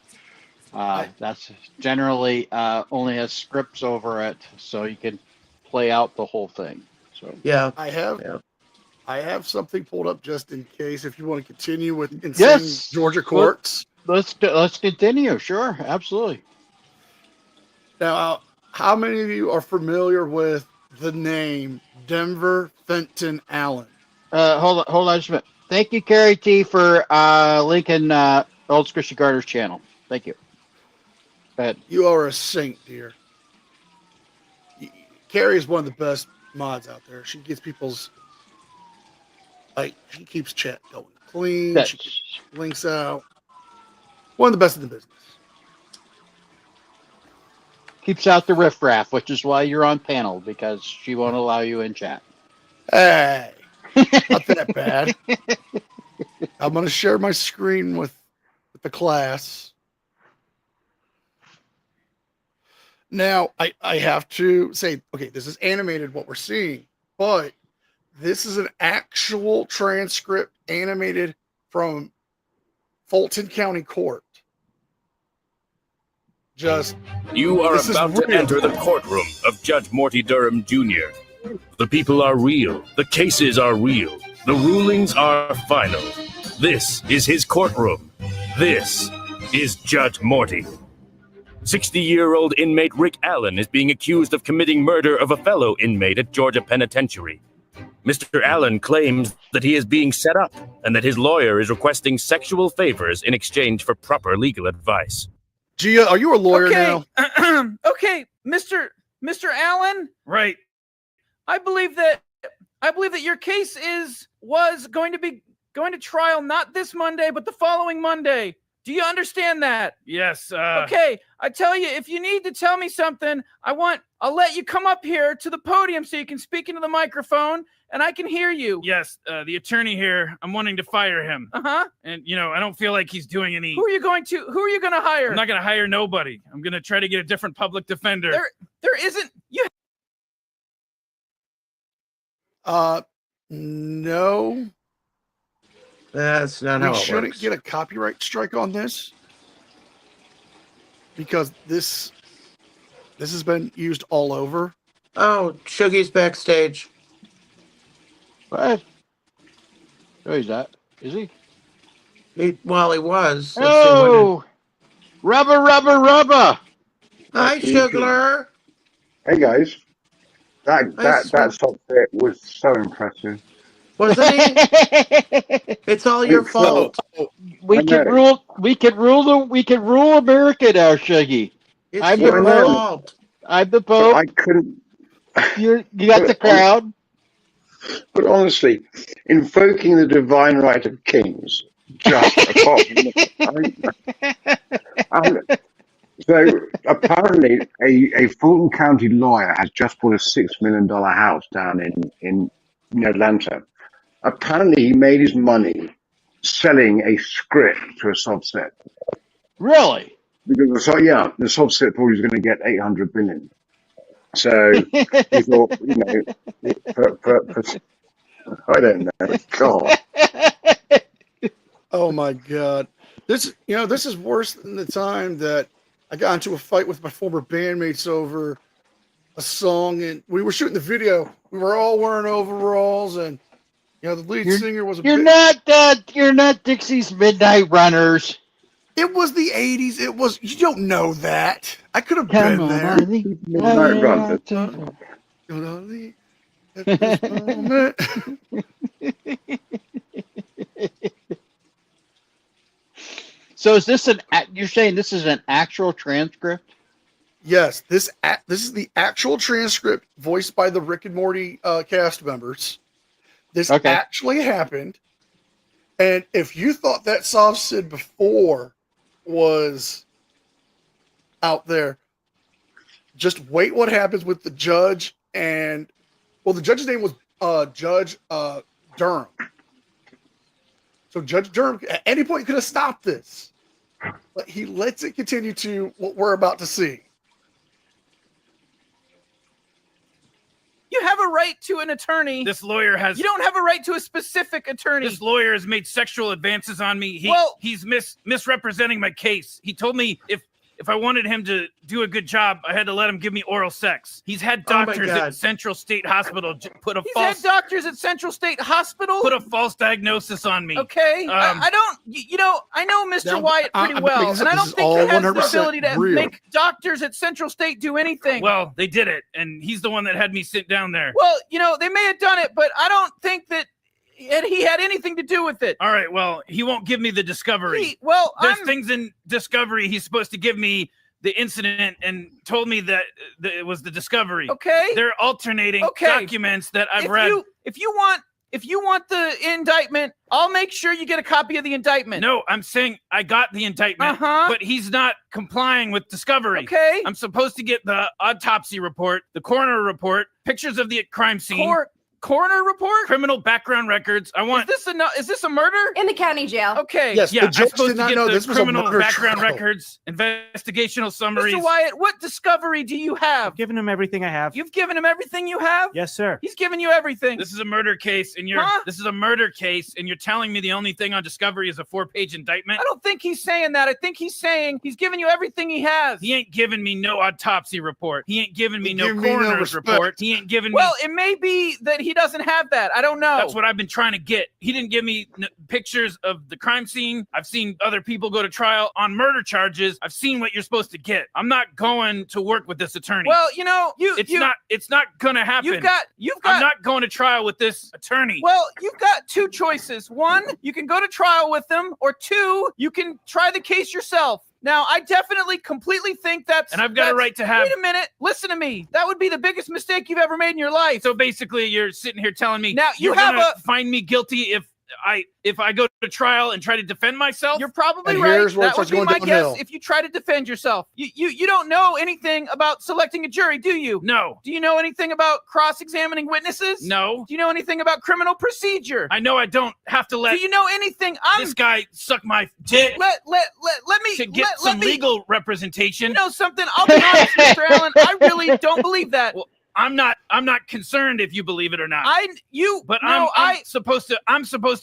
that's generally only has scripts over it, so you can play out the whole thing. So Yeah. I have something pulled up just in case if you want to continue with insane Georgia courts. let's continue. Sure, absolutely. Now, how many of you are familiar with the name Denver Fenton Allen? Hold on just a minute. Thank you, Carrie T, for linking Old Squishy Garter's channel. Thank you. Go ahead. You are a saint, dear. Carrie is one of the best mods out there. She gets people's, she keeps chat going clean. She keeps links out. One of the best in the business. Keeps out the riffraff, which is why you're on panel, because she won't allow you in chat. Hey, not that bad. I'm going to share my screen with the class. Now, I have to say, okay, this is animated what we're seeing, but this is an actual transcript animated from Fulton County Court. You are about to enter the courtroom of Judge Morty Durham Jr. The people are real. The cases are real. The rulings are final. This is his courtroom. This is Judge Morty. 60-year-old inmate Rick Allen is being accused of committing murder of a fellow inmate at Georgia Penitentiary. Mr. Allen claims that he is being set up and that his lawyer is requesting sexual favors in exchange for proper legal advice. Gia, are you a lawyer now? Okay, Mr. Allen. Right. I believe that I believe that your case was going to trial not this Monday, but the following Monday. Do you understand that? Yes. Okay, I tell you, if you need to tell me something, I'll let you come up here to the podium so you can speak into the microphone and I can hear you. Yes, the attorney here, I'm wanting to fire him. Uh-huh. And, I don't feel like he's doing any... Who are you going to hire? I'm not going to hire nobody. I'm going to try to get a different public defender. There isn't... No. That's not how We it shouldn't works. get a copyright strike on this because this has been used all over. Oh, Shuggy's backstage. What? Who is that? Is he? He was. Let's see Oh, rubber. when Hi, Sugar. Hey guys, that Nice. subset was so impressive. Wasn't he? It's all your It's fault. We I could know. rule America now, Shuggy. It's I'm your the- fault. I'm the But Pope. I couldn't. You got the crowd. But honestly, invoking the divine right of kings, just apart from so apparently, a Fulton County lawyer has just bought a $6 million house down in Atlanta. Apparently, he made his money selling a script to a subset. Really? Because the subset thought he was going to get 800 billion. So he thought, I don't know. God. Oh my God. This is worse than the time that I got into a fight with my former bandmates over a song, and we were shooting the video. We were all wearing overalls, and the lead singer was You're not Dixie's Midnight Runners. It was the 80s. It was. You don't know that. I could have Come been on, there. Arlie. Midnight Runners. Gonna at this moment. So is this you're saying this is an actual transcript? Yes, this is the actual transcript voiced by the Rick and Morty cast members. This actually happened. And if you thought that soft Sid before was out there, just wait what happens with the judge. And the judge's name was Judge Durham. So Judge Durham at any point could have stopped this, but he lets it continue to what we're about to see. You have a right to an attorney. This lawyer has... You don't have a right to a specific attorney. This lawyer has made sexual advances on me. He's misrepresenting my case. He told me if I wanted him to do a good job, I had to let him give me oral sex. He's had doctors at Central State Hospital put a false diagnosis on me. Okay, I know Mr. Wyatt pretty well, and I don't think he has the ability to make doctors at Central State do anything. Well, they did it, and he's the one that had me sit down there. Well, they may have done it, but I don't think that he had anything to do with it. All right, well, he won't give me the discovery. There's things in discovery he's supposed to give me the incident and told me that it was the discovery. Okay. They're alternating documents that I've read. If you want the indictment, I'll make sure you get a copy of the indictment. No, I'm saying I got the indictment, but he's not complying with discovery. Okay. I'm supposed to get the autopsy report, the coroner report, pictures of the crime scene. Coroner report? Criminal background records. I want. Is this a murder? In the county jail. Okay. Yes, Yeah, the judge I'm supposed did not to know get this the was a criminal murder background trial. records, investigational summaries. Mr. Wyatt, what discovery do you have? Given him everything I have. You've given him everything you have? Yes, sir. He's given you everything. This is a murder case, and this is a murder case, and you're telling me the only thing on discovery is a 4-page indictment? I don't think he's saying that. I think he's saying he's giving you everything he has. He ain't giving me no autopsy report. He ain't giving me no Give me no coroner's respect. report. He ain't giving me. Well, it may be that he doesn't have that. I don't know. That's what I've been trying to get. He didn't give me pictures of the crime scene. I've seen other people go to trial on murder charges. I've seen what you're supposed to get. I'm not going to work with this attorney. Well, it's not gonna happen. I'm not going to trial with this attorney. Well, you've got two choices. One, you can go to trial with them, or two, you can try the case yourself. Now, I definitely completely think that's... And I've got a right to have... Wait a minute. Listen to me. That would be the biggest mistake you've ever made in your life. So basically, you're sitting here telling me Now, you you're have gonna find me guilty if I go to trial and try to defend myself. You're probably And right. here's where it That would starts be going my downhill. guess if you try to defend yourself. You don't know anything about selecting a jury, do you? No. Do you know anything about cross-examining witnesses? No. Do you know anything about criminal procedure? I know I don't have to Do let you know anything? this guy suck my dick Let me to get let some me, legal representation. You know something? I'll be honest, Mr. Allen. I really don't believe that. Well, I'm not concerned if you believe it or not. But I'm supposed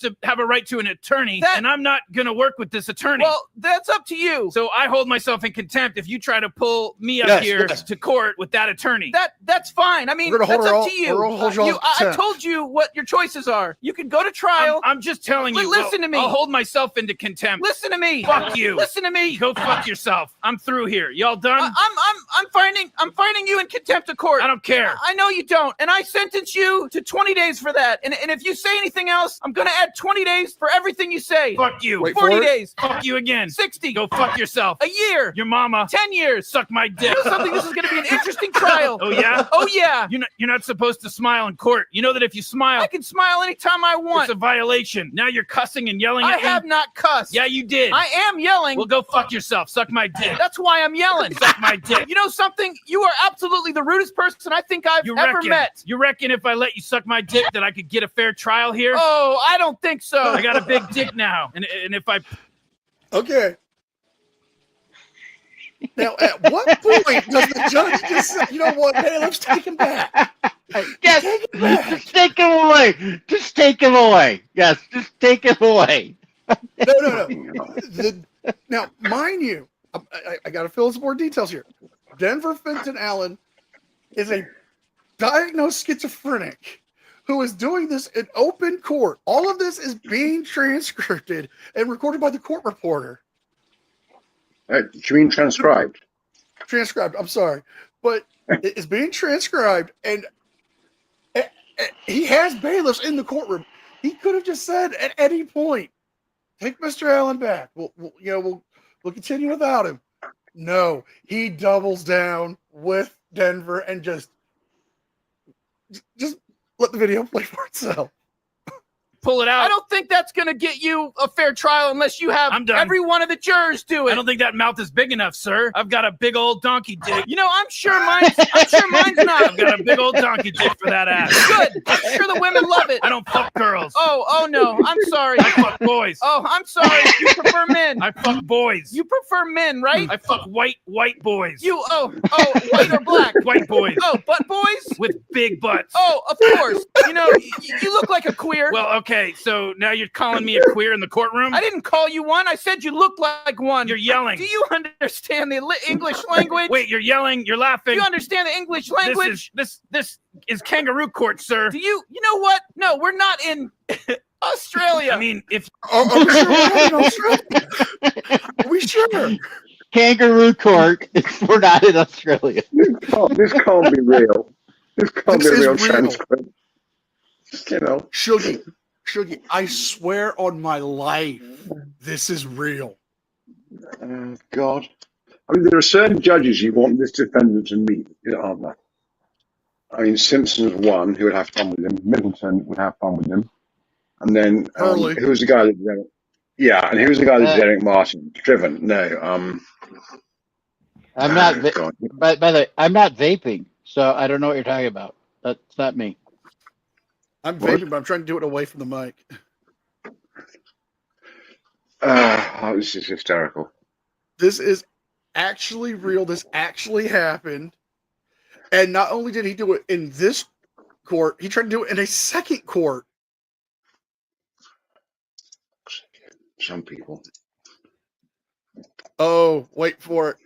to have a right to an attorney, and I'm not gonna work with this attorney. Well, that's up to you. So I hold myself in contempt if you try to pull me up here to court with that attorney. That's fine. I mean, We're gonna that's hold up her to you. all- we'll hold you all in I contempt. told you what your choices are. You could go to trial. I'm just telling you. Listen to me. I'll hold myself into contempt. Listen to me. Fuck you. Listen to me. Go fuck yourself. I'm through here. Y'all done? I'm finding you in contempt of court. I don't care. I know you don't, and I sentence you to 20 days for that. And if you say anything else, I'm gonna add 20 days for everything you say. Fuck you. Wait 40 for it. days. Fuck you again. 60. Go fuck yourself. A year. Your mama. 10 years. Suck my dick. You know something? This is gonna be an interesting trial. Oh yeah? Oh yeah. You're not supposed to smile in court. You know that if you smile, I can smile anytime I want. it's a violation. Now you're cussing and yelling I at me. have not cussed. Yeah, you did. I am yelling. Well, go fuck yourself. Suck my dick. That's why I'm yelling. Suck my dick. You know something? You are absolutely the rudest person I think I've ever met. You reckon if I let you suck my dick that I could get a fair trial here? Oh, I don't think so. I got a big dick now. And if I... Okay. Now, at what point does the judge just say, you know what, man, let's take him back? Yes, just take him away. Just take him away. Yes, just take him away. No. Now, mind you, I got to fill in some more details here. Denver Fenton Allen is a diagnosed schizophrenic who is doing this in open court. All of this is being transcribed and recorded by the court reporter. Do you mean transcribed? Transcribed, I'm sorry. But it's being transcribed, and he has bailiffs in the courtroom. He could have just said at any point, take Mr. Allen back. We'll continue without him. No, he doubles down with Denver and just let the video play for itself. pull it out. I don't think that's going to get you a fair trial unless you have I'm done. every one of the jurors do it. I don't think that mouth is big enough, sir. I've got a big old donkey dick. You know, I'm sure mine's not. I've got a big old donkey dick for that ass. Good. I'm sure the women love it. I don't fuck girls. Oh no. I'm sorry. I fuck boys. Oh, I'm sorry. You prefer men. I fuck boys. You prefer men, right? I fuck white boys. White or black? White boys. Oh, butt boys? With big butts. Oh, of course. You know, you look like a queer. Well, okay, so now you're calling me a queer in the courtroom? I didn't call you one. I said you look like one. You're yelling. Do you understand the English language? Wait, you're yelling, you're laughing. Do you understand the English language? This is kangaroo court, sir. Do you know what? No, we're not in Australia. I mean, if Are we sure we're not in Australia? Are we sure? Kangaroo court. We're not in Australia. This can't be real. This can't This be a is real real. transcript. You know. Shuggy, I swear on my life, this is real. God. I mean, there are certain judges you want this defendant to meet, aren't there? I mean, Simpson's one who would have fun with him. Middleton would have fun with him. And then, Hurley. who was the guy that did it? Yeah, and who was the guy that did Derek Martin? Driven. No. I'm not. God. By the way, I'm not vaping, so I don't know what you're talking about. That's not me. I'm vaping, but I'm trying to do it away from the mic. This is hysterical. This is actually real. This actually happened. And not only did he do it in this court, he tried to do it in a second court. Some people. Oh, wait for it.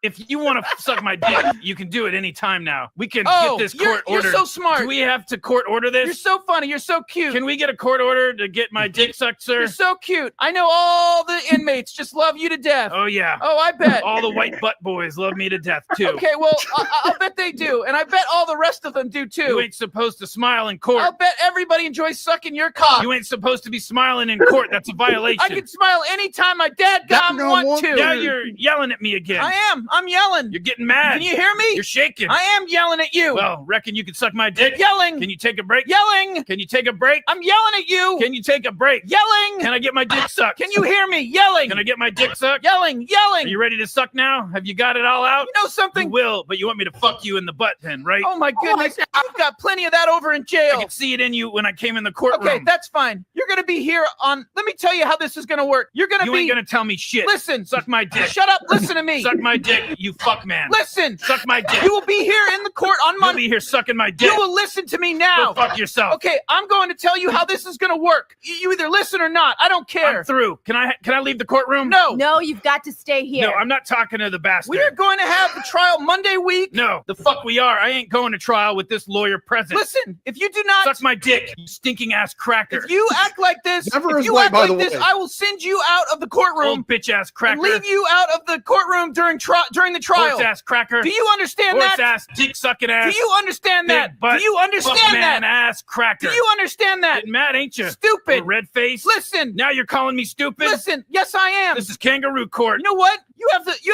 If you want to suck my dick, you can do it anytime now. We can Oh, get this court ordered. you're so smart. Do we have to court order this? You're so funny. You're so cute. Can we get a court order to get my dick sucked, sir? You're so cute. I know all the inmates just love you to death. Oh, yeah. Oh, I bet. All the white butt boys love me to death, too. Okay, well, I'll bet they do. And I bet all the rest of them do, too. You ain't supposed to smile in court. I'll bet everybody enjoys sucking your cock. You ain't supposed to be smiling in court. That's a violation. I can smile anytime my dad want to. Now you're yelling at me again. I am. I'm yelling. You're getting mad. Can you hear me? You're shaking. I am yelling at you. Well, reckon you can suck my dick? Yelling. Can you take a break? Yelling. Can you take a break? I'm yelling at you. Can you take a break? Yelling. Can I get my dick sucked? Can you hear me? Yelling. Can I get my dick sucked? Yelling. Yelling. Are you ready to suck now? Have you got it all out? You know something? You will, but you want me to fuck you in the butt then, right? Oh my goodness. You've got plenty of that over in jail. I could see it in you when I came in the courtroom. Okay, that's fine. You're going to be here on... Let me tell you how this is going to work. You're going to You be... ain't gonna tell me shit. Listen. Suck my dick. Shut up. Listen to me. Suck my dick, you fuck man. Listen. Suck my dick. You will be here in the court on You'll Monday. be here sucking my dick. You will listen to me now. Go fuck yourself. Okay, I'm going to tell you how this is going to work. You either listen or not. I don't care. I'm through. Can I leave the courtroom? No. No, you've got to stay here. No, I'm not talking to the bastard. We are going to have the trial Monday week. No, the fuck we are. I ain't going to trial with this lawyer present. Listen, if you do not... Suck my dick, you stinking ass cracker. If you act like this, Never if is you late, act by like the this, way. I will send you out of the courtroom Old bitch ass cracker. and leave you out of the courtroom during the trial. Horse ass cracker. Do you understand Horse that? ass dick sucking ass. Do you understand that? Big butt, Do you understand fuck that? man ass cracker. Do you understand that? Getting mad, ain't you? Stupid. Red face. Listen. Now you're calling me stupid. Listen. Yes, I am. This is kangaroo court. You know what? You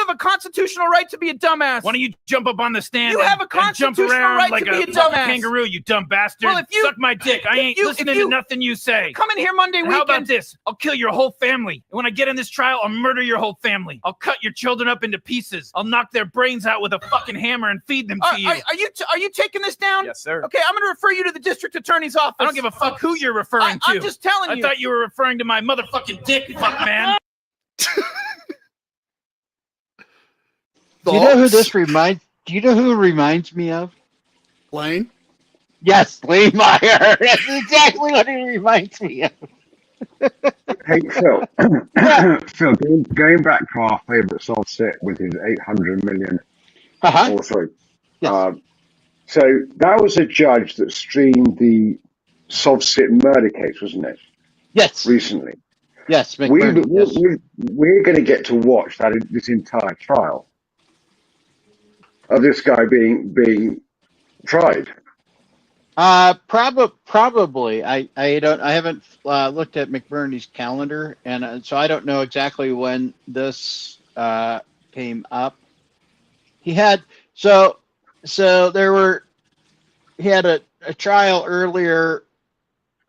have a constitutional right to be a dumbass. Why don't you jump up on the stand? You have a and jump constitutional around right like to be a fucking dumbass. kangaroo, you dumb bastard. Well, if you- suck my dick, I ain't listening to nothing you say. Come in here Monday And weekend. how about this? I'll kill your whole family. And when I get in this trial, I'll murder your whole family. I'll cut your children up into pieces. I'll knock their brains out with a fucking hammer and feed them to you. Are you taking this down? Yes, sir. Okay, I'm going to refer you to the district attorney's office. I don't give a fuck who you're referring to. I'm just telling you. I thought you were referring to my motherfucking dick, fuck man. Do you know who this reminds? Do you know who it reminds me of? Lane? Yes, Lee Meyer. That's exactly what he reminds me of. Hey, Phil. Phil, going back to our favourite soft set with his 800 million. Uh-huh. Oh, sorry. Yes. So that was a judge that streamed the Sovsit murder case, wasn't it? Yes. Recently. Yes, McBurney, yes. We're going to get to watch this entire trial of this guy being tried. Probably. I haven't looked at McBurney's calendar, and so I don't know exactly when this came up. He had he had a trial earlier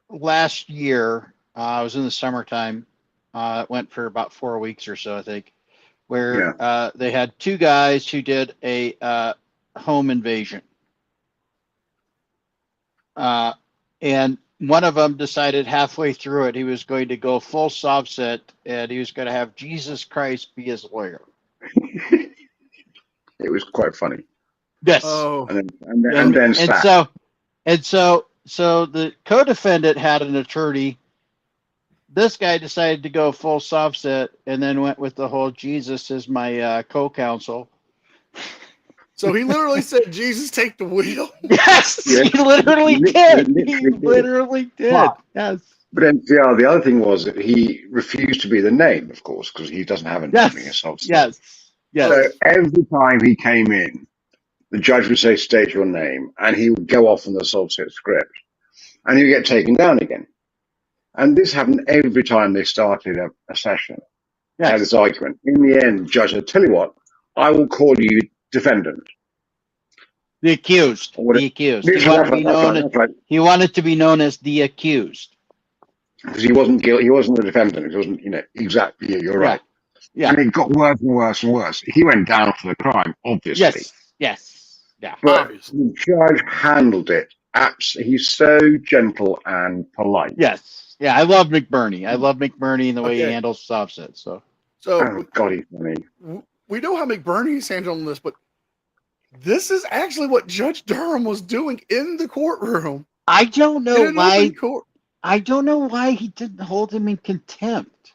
last year. It was in the summertime. It went for about 4 weeks or so, I think, where they had two guys who did a home invasion. And one of them decided halfway through it, he was going to go full Sovset, and he was going to have Jesus Christ be his lawyer. It was quite funny. Yes. Oh. And then so the co-defendant had an attorney. This guy decided to go full Sovset and then went with the whole Jesus is my co-counsel. So he literally said, Jesus, take the wheel. Yes, Yeah. he literally did. He Literally did. literally did. But- Yes. But then the other thing was that he refused to be the name, of course, because he doesn't have a name in his Sovset. Yes. Yes. So every time he came in, the judge would say, state your name, and he would go off on the Sovset script, and he would get taken down again. And this happened every time they started a session. They had this argument. In the end, the judge said, tell you what, I will call you defendant. The accused. The accused. He wanted to be known as the accused. Because he wasn't guilty. He wasn't the defendant. He wasn't, exactly. Yeah, you're right. Yeah. And it got worse and worse and worse. He went down for the crime, obviously. Yes. Yes. Yeah. But the judge handled it. He's so gentle and polite. Yes. Yeah, I love McBurney. I love McBurney and the way he handles Sovset. So oh, God, he's funny. We know how McBurney's handling this, but this is actually what Judge Durham was doing in the courtroom. I don't know why. Court. I don't know why he didn't hold him in contempt.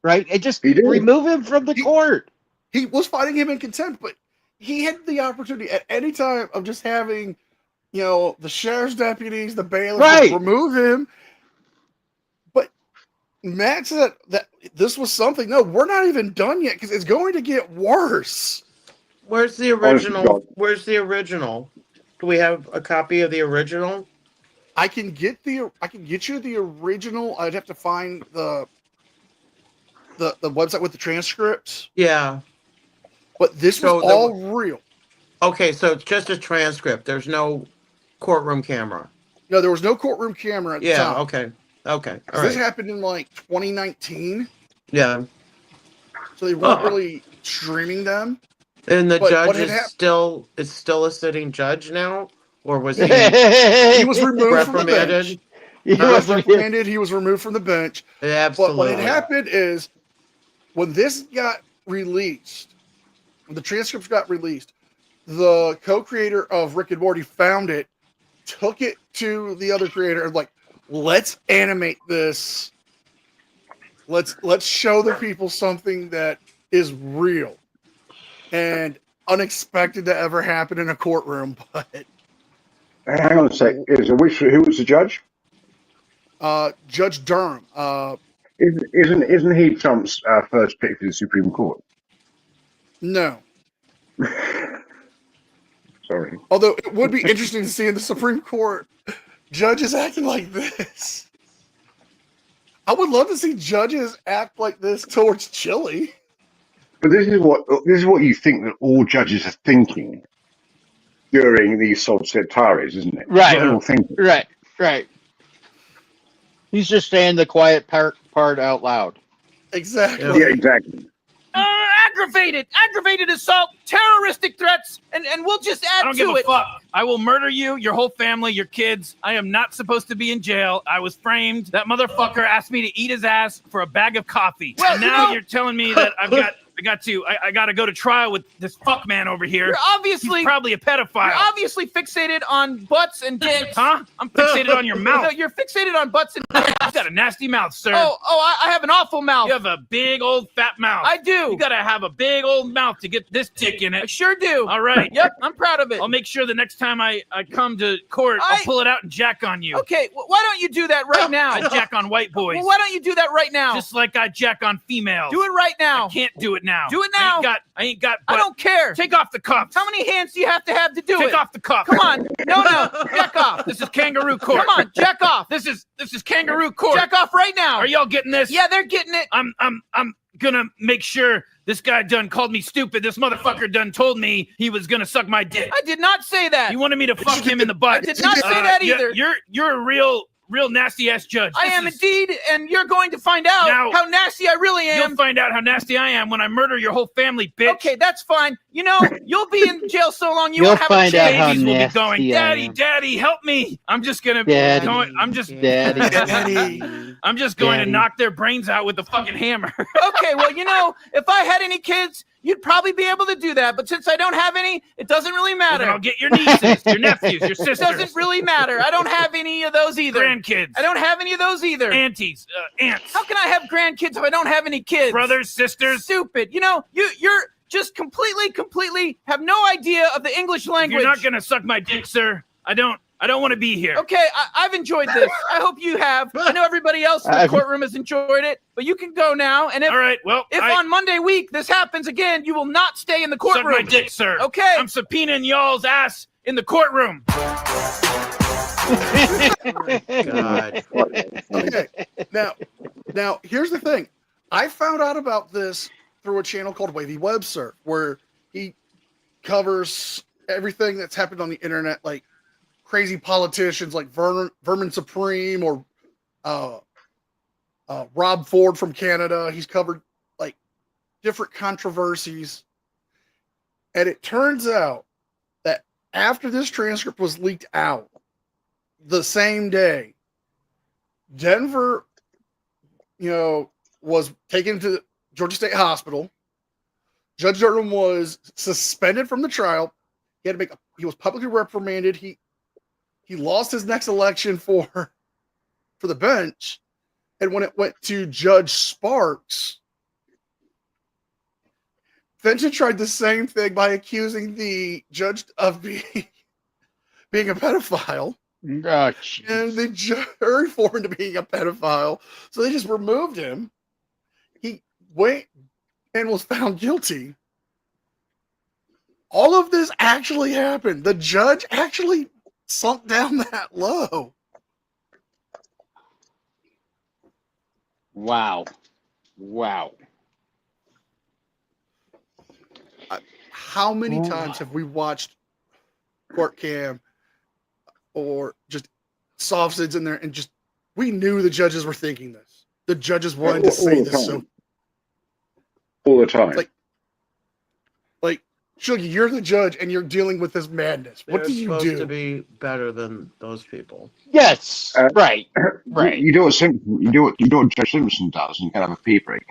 Right? And just remove him from the court. he was fighting him in contempt, but he had the opportunity at any time of just having, the sheriff's deputies, the bailiffs remove him. But Matt said that this was something. No, we're not even done yet because it's going to get worse. Where's the original? Where's the original? Do we have a copy of the original? I can get you the original. I'd have to find the website with the transcripts. Yeah. But this was all real. Okay, so it's just a transcript. There's no courtroom camera. No, there was no courtroom camera at the time. Okay. All right. This happened in like 2019. Yeah. So they weren't really streaming them. And the judge is still a sitting judge now? Or was he he was removed from the bench. He was reprimanded, he was removed from the bench. Absolutely. But what had happened is when this got released, when the transcripts got released, the co-creator of Rick and Morty found it, took it to the other creator, and like, let's animate this. Let's show the people something that is real and unexpected to ever happen in a courtroom. But hang on a sec. Who was the judge? Judge Durham. Isn't he Trump's first pick for the Supreme Court? No. Sorry. Although it would be interesting to see in the Supreme Court judges acting like this. I would love to see judges act like this towards Chile. But this is what you think that all judges are thinking during these solitarios, isn't it? Right. Right. He's just saying the quiet part out loud. Exactly. Yeah, exactly. Aggravated assault, terroristic threats, and we'll just add to it. I don't give a fuck. I will murder you, your whole family, your kids. I am not supposed to be in jail. I was framed. That motherfucker asked me to eat his ass for a bag of coffee. Well, and now you're telling me that I got to go to trial with this fuck man over here. He's probably a pedophile. You're obviously fixated on butts and dicks. Huh? I'm fixated on your mouth. No, you're fixated on butts and dicks. You've got a nasty mouth, sir. I have an awful mouth. You have a big old fat mouth. I do. You gotta have a big old mouth to get this dick in it. I sure do. All right. Yep, I'm proud of it. I'll make sure the next time I come to court, I'll pull it out and jack on you. Okay, why don't you do that right now? I jack on white boys. Well, why don't you do that right now? Just like I jack on females. Do it right now. I can't do it now. Do it now. I ain't got. I don't care. Take off the cuffs. How many hands do you have to do it? Take off the cuffs. Come on. No. Jack off. This is kangaroo court. Come on, jack off. This is kangaroo court. Jack off right now. Are y'all getting this? Yeah, they're getting it. I'm gonna make sure this guy done called me stupid. This motherfucker done told me he was gonna suck my dick. I did not say that. You wanted me to fuck him in the butt. I did not say that either. You're a real nasty ass judge. I am indeed, and you're going to find out how nasty I really am. You'll find out how nasty I am when I murder your whole family, bitch. Okay, that's fine. You'll be in jail so long you won't have find a out chance. how Babies will be nasty going, I Daddy, am. Daddy, help me. I'm just gonna Daddy, I'm just Daddy. I'm just going Daddy. to knock their brains out with a fucking hammer. Okay, well, if I had any kids, you'd probably be able to do that. But since I don't have any, it doesn't really Well, matter. then I'll get your nieces, your nephews, your It sisters. doesn't really matter. I don't have any of those either. Grandkids. I don't have any of those either. Aunties, aunts. How can I have grandkids if I don't have any kids? Brothers, sisters. Stupid. You're just completely have no idea of the English language. You're not gonna suck my dick, sir. I don't want to be here. Okay, I've enjoyed this. I hope you have. I know everybody else in the courtroom has enjoyed it, but you can go now. And All right, well, if on Monday week this happens again, you will not stay in the suck courtroom. my dick, sir. Okay. I'm subpoenaing y'all's ass in the courtroom. God. Okay. Now here's the thing. I found out about this through a channel called Wavy Web Surf, where he covers everything that's happened on the internet, like crazy politicians like Vermin Supreme or Rob Ford from Canada. He's covered like different controversies. And it turns out that after this transcript was leaked out, the same day, Denver, was taken to Georgia State Hospital. Judge Durham was suspended from the trial. He was publicly reprimanded. He lost his next election for the bench. And when it went to Judge Sparks, Fenton tried the same thing by accusing the judge of being a pedophile. Oh, And the jury for him to being a pedophile. So they just removed him. He went and was found guilty. All of this actually happened. The judge actually sunk down that low. wow. Wow. How many times have we watched court cam or just soft-sids in there and just we knew the judges were thinking this. The judges wanted to say this so all the time. Like Shuggy, you're the judge and you're dealing with this madness. What They're do you supposed do? to be better than those people. Yes. Right. Right. You do what Simpson, you do what Joe Simpson does, and you can have a pee break.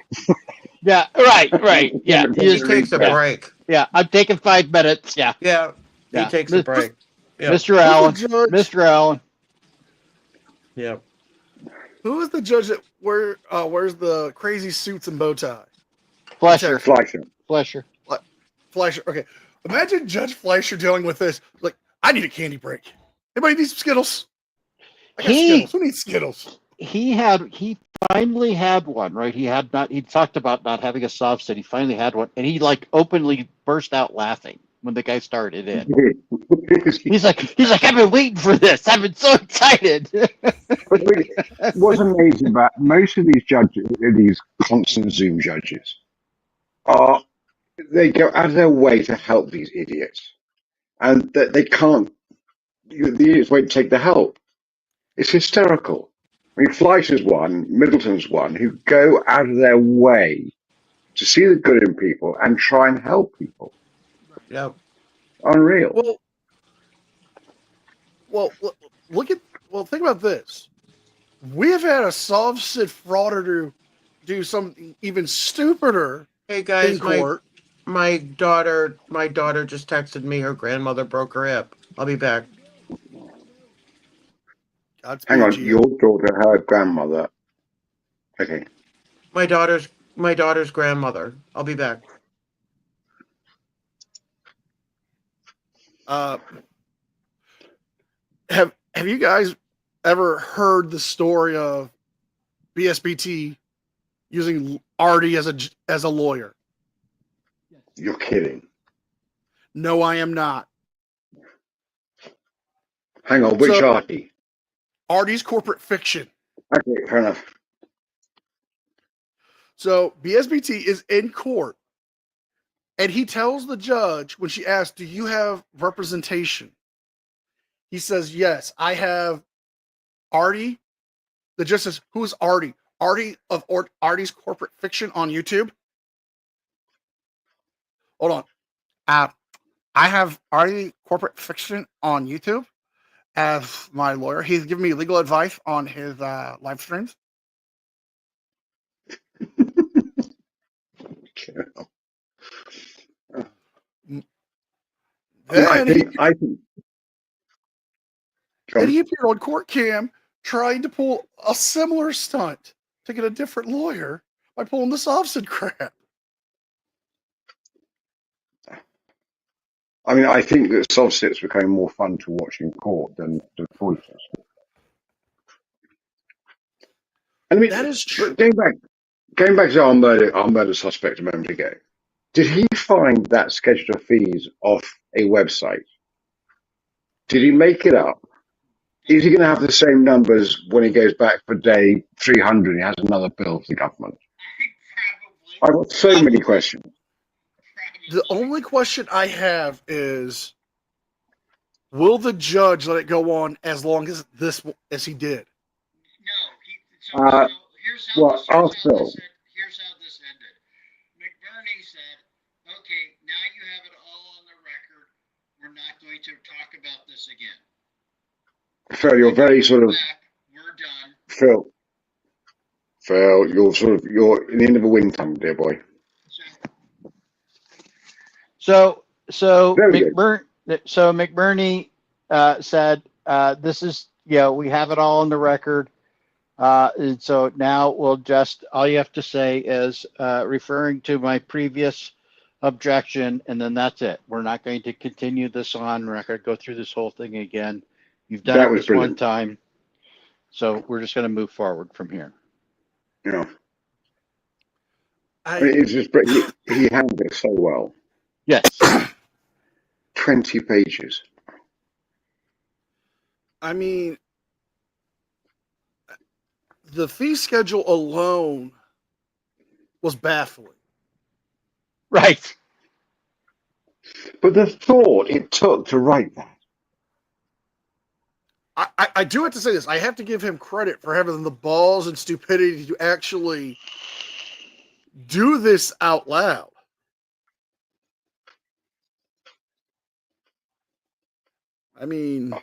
Yeah. Right. Right. Yeah. He takes a break. Yeah. I'm taking 5 minutes. Yeah. Yeah. He Yeah. takes a break. Yeah. Mr. Allen. Mr. Allen. Yeah. Who is the judge that wears the crazy suits and bow tie? Fleischer. Fleischer. Fleischer. Okay. Imagine Judge Fleischer dealing with this. Like, I need a candy break. Anybody need some Skittles? I got Skittles. Who needs Skittles? He finally had one, right? He talked about not having a soft set. He finally had one, and he like openly burst out laughing when the guy started in. He's like, I've been waiting for this. I've been so excited. But what's amazing about most of these judges, these constant Zoom judges, they go out of their way to help these idiots, and that they can't. The idiots won't take the help. It's hysterical. I mean, Fleischer's one, Middleton's one, who go out of their way to see the good in people and try and help people. Yeah. Unreal. Well, think about this. We have had a soft sit frauder do something even stupider. Hey guys, in court. my daughter just texted me her grandmother broke her hip. I'll be back. Hang on, your daughter, her grandmother. Okay. My daughter's grandmother. I'll be back. Have you guys ever heard the story of BSBT using Artie as a lawyer? You're kidding. No, I am not. Hang on, which Artie? Artie's Corporate Fiction. Okay, fair enough. So BSBT is in court, and he tells the judge when she asks, "Do you have representation?" He says, "Yes, I have Artie." The judge says, "Who is Artie?" Artie of Artie's Corporate Fiction on YouTube. Hold on. I have Artie Corporate Fiction on YouTube as my lawyer. He's giving me legal advice on his live streams. Then he appeared on court cam trying to pull a similar stunt to get a different lawyer by pulling this offset crap. I mean, I think that soft sits became more fun to watch in court than voices. I mean, that is true. Going back to our murder suspect a moment ago, did he find that schedule of fees off a website? Did he make it up? Is he going to have the same numbers when he goes back for day 300 and he has another bill for the government? I've got so many questions. The only question I have is, will the judge let it go on as long as he did? No. Well, I'll still. Here's how this ended. McBurney said, "Okay, now you have it all on the record. We're not going to talk about this again." Phil, you're very sort of. We're done. Phil, you're in the end of a wind tunnel, dear boy. So McBurney said, "This is we have it all on the record." And so now we'll just all you have to say is referring to my previous objection, and then that's it. We're not going to continue this on. We're not going to go through this whole thing again. You've done That it was this brilliant. one time, so we're just going to move forward from here. You know, I mean, it's just he handled it so well. Yes. 20 pages. I mean, the fee schedule alone was baffling. Right. But the thought it took to write that. I do have to say this. I have to give him credit for having the balls and stupidity to actually do this out loud. I mean,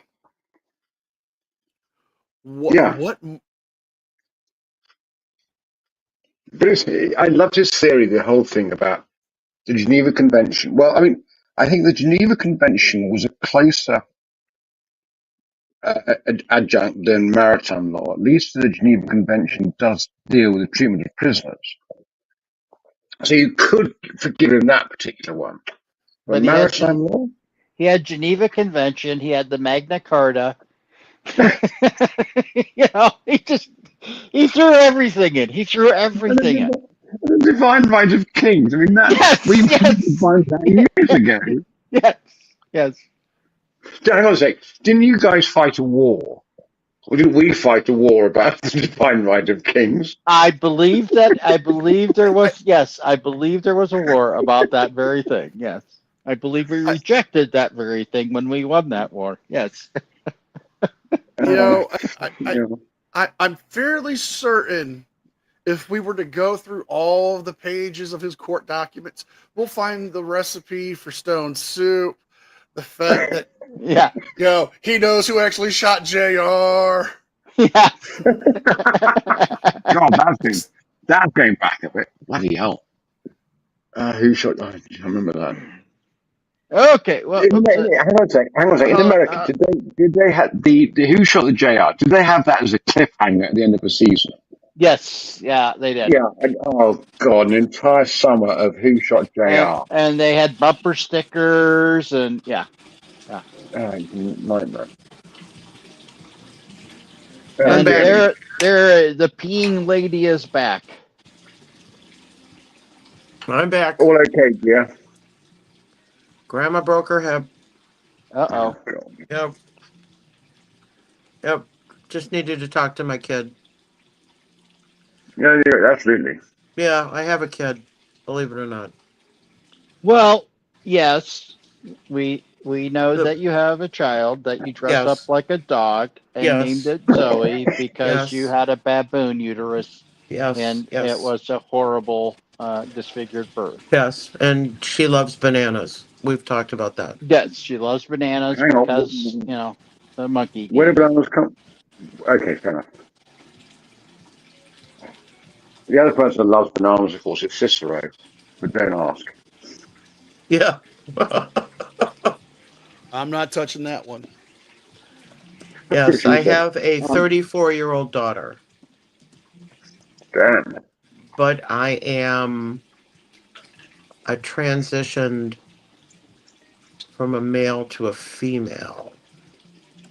what? Yeah. What? But I loved his theory, the whole thing about the Geneva Convention. Well, I mean, I think the Geneva Convention was a closer adjunct than maritime law. At least the Geneva Convention does deal with the treatment of prisoners. So you could forgive him that particular one. But But maritime law? he had Geneva Convention. He had the Magna Carta. You know, he threw everything in. He threw everything in. The divine right of kings. I mean, that Yes, we yes. defined that years ago. Yes, yes. Hang on a sec. Didn't you guys fight a war? Or didn't we fight a war about the divine right of kings? I believe there was a war about that very thing. Yes. I believe we rejected that very thing when we won that war. Yes. You know, I'm fairly certain if we were to go through all of the pages of his court documents, we'll find the recipe for stone soup, the fact that Yeah. you know, he knows who actually shot JR. Yeah. God, that's going back a bit. Bloody hell. Who shot? I remember that. Okay. Well, Hang on a sec. In America, did they have the who shot the JR? Did they have that as a cliffhanger at the end of the season? yes. Yeah, they did. Yeah. Oh God, an entire summer of who shot JR. And they had bumper stickers and yeah. Nightmare. And back. the peeing lady is back. I'm back. All okay, yeah. Grandma broke her hip. Uh-oh. Yep. Yep. Just needed to talk to my kid. Yeah, absolutely. Yeah, I have a kid. Believe it or not. Well, yes. We know that you have a child that you dress up like a dog and named it Zoe because you had a baboon uterus. Yes. And yes. it was a horrible disfigured birth. Yes, and she loves bananas. We've talked about that. Yes, she loves bananas because, you know, the monkey. Where do bananas come? Okay, fair enough. The other person that loves bananas, of course, is Cicero, but don't ask. Yeah. I'm not touching that one. Yes, I have a 34-year-old daughter. Damn. But I transitioned from a male to a female.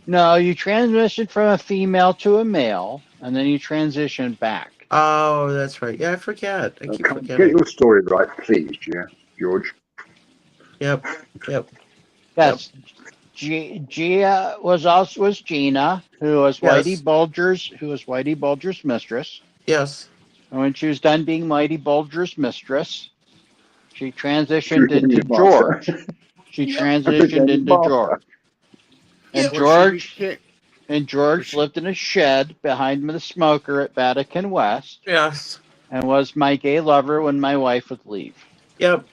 No, you transitioned from a female to a male, and then you transitioned back. Oh, that's right. Yeah, I forget. I keep forgetting. Get your story right, please, George. Yep. Yes. Gia was Gina, who was Whitey Bulger's mistress. Yes. And when she was done being Whitey Bulger's mistress, she transitioned into George. She transitioned into George. And George lived in a shed behind the smoker at Vatican West. Yes. And was my gay lover when my wife would leave. Yep.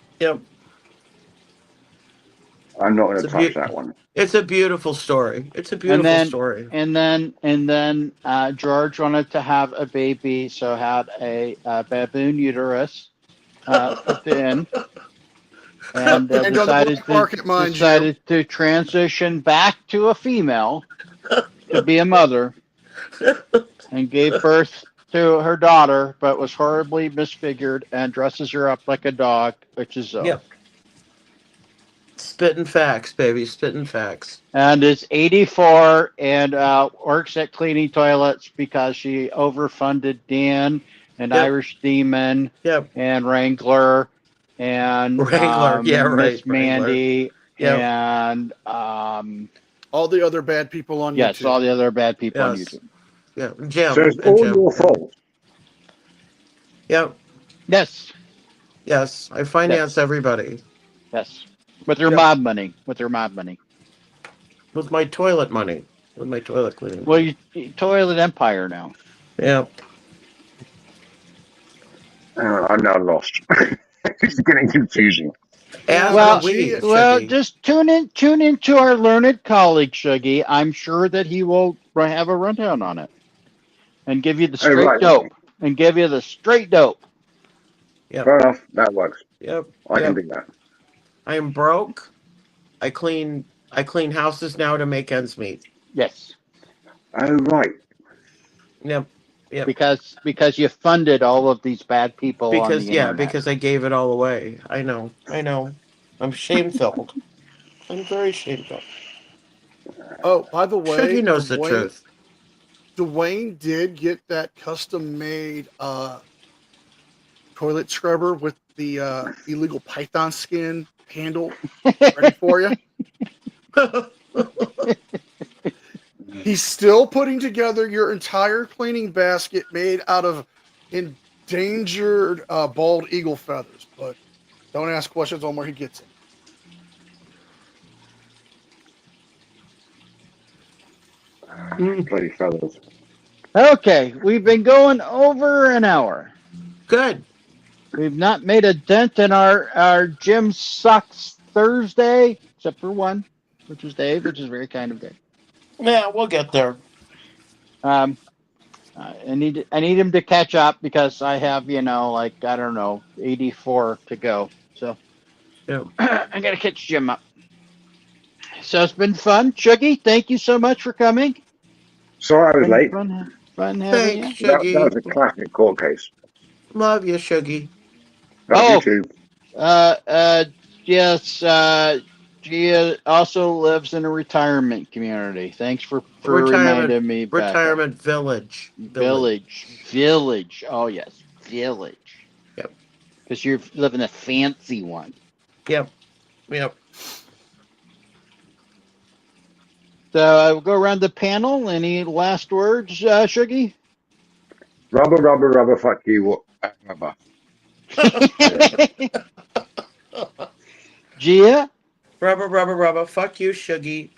I'm not going to touch that one. It's a beautiful story. Story. And then George wanted to have a baby, so had a baboon uterus put in, and decided to transition back to a female to be a mother, and gave birth to her daughter, but was horribly misfigured and dresses her up like a dog, which is Zoe. Spitting facts, baby. Spitting facts. And is 84 and works at cleaning toilets because she overfunded Dan and Yep. Irish Demon Yep. and Wrangler and Wrangler. Yeah, right. Miss Mandy Yep. and All the other bad people on yes, YouTube. all the other bad people on Yes. YouTube. Yeah. Jim. So it's and all Jim. your fault. Yep. Yes, Yes. I finance everybody yes. With their Yep. mob money. With their mob money. with my toilet money. With my toilet cleaning. Well, you toilet empire now. Yeah. I'm now lost. It's getting confusing. As Well, are we, well, Shuggy. just tune into our learned colleague Shuggy. I'm sure that he will have a rundown on it and give you the straight right. dope. And give you the straight dope. Yep. Fair enough. That works. Yep. I can Yep. do that. I am broke. I clean houses now to make ends meet. Yes, Oh, right. Yep. Yep. because you funded all of these bad people on Because the yeah, internet. because I gave it all away. I know. I'm shame-filled. I'm very shame-filled. Oh, by the way, Shuggy knows the Dwayne- truth. Dwayne did get that custom-made toilet scrubber with the illegal python skin handle ready for you. He's still putting together your entire cleaning basket made out of endangered bald eagle feathers, but don't ask questions on where he gets it. Bloody fellows. Okay, we've been going over an hour. Good. We've not made a dent in our Jim Sucks Thursday, except for one, which is Dave, which is very kind of Dave. Yeah, we'll get there. I need him to catch up because I have, like, I don't know, 84 to go. So Yeah. I gotta catch Jim up. So it's been fun. Shuggy, thank you so much for coming. Sorry I was late. Fun having Thanks, you. That Shuggy. was a classic court case. Love you, Shuggy. Love you too. Yes, Gia also lives in a retirement community. Thanks for reminding me. Retirement village. Village. Oh, yes. Village. Yep. Because you live in a fancy one. Yep. So we'll go around the panel. Any last words, Shuggy? Rubber, fuck you. Rubber. Gia? Rubber. Fuck you, Shuggy.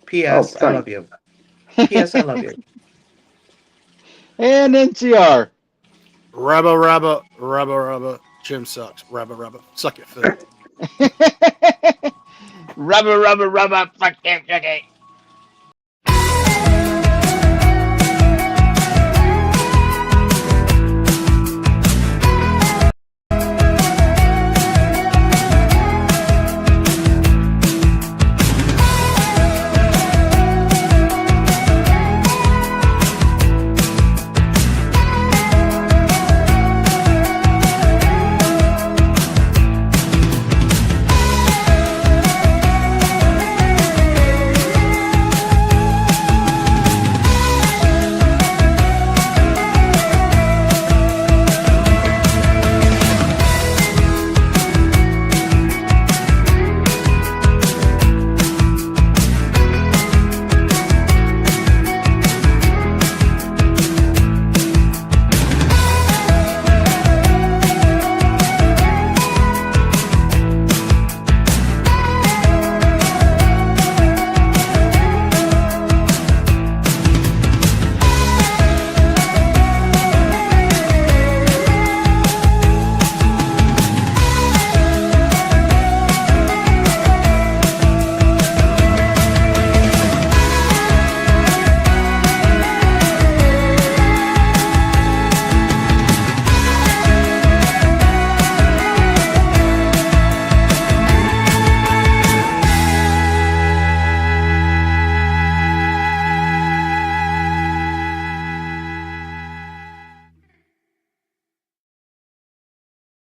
P.S. Oh, I love you. P.S. I love you. And NCR. Rubber. Jim sucks. Rubber. Suck it, Phil. Rubber. Fuck you, Shuggy.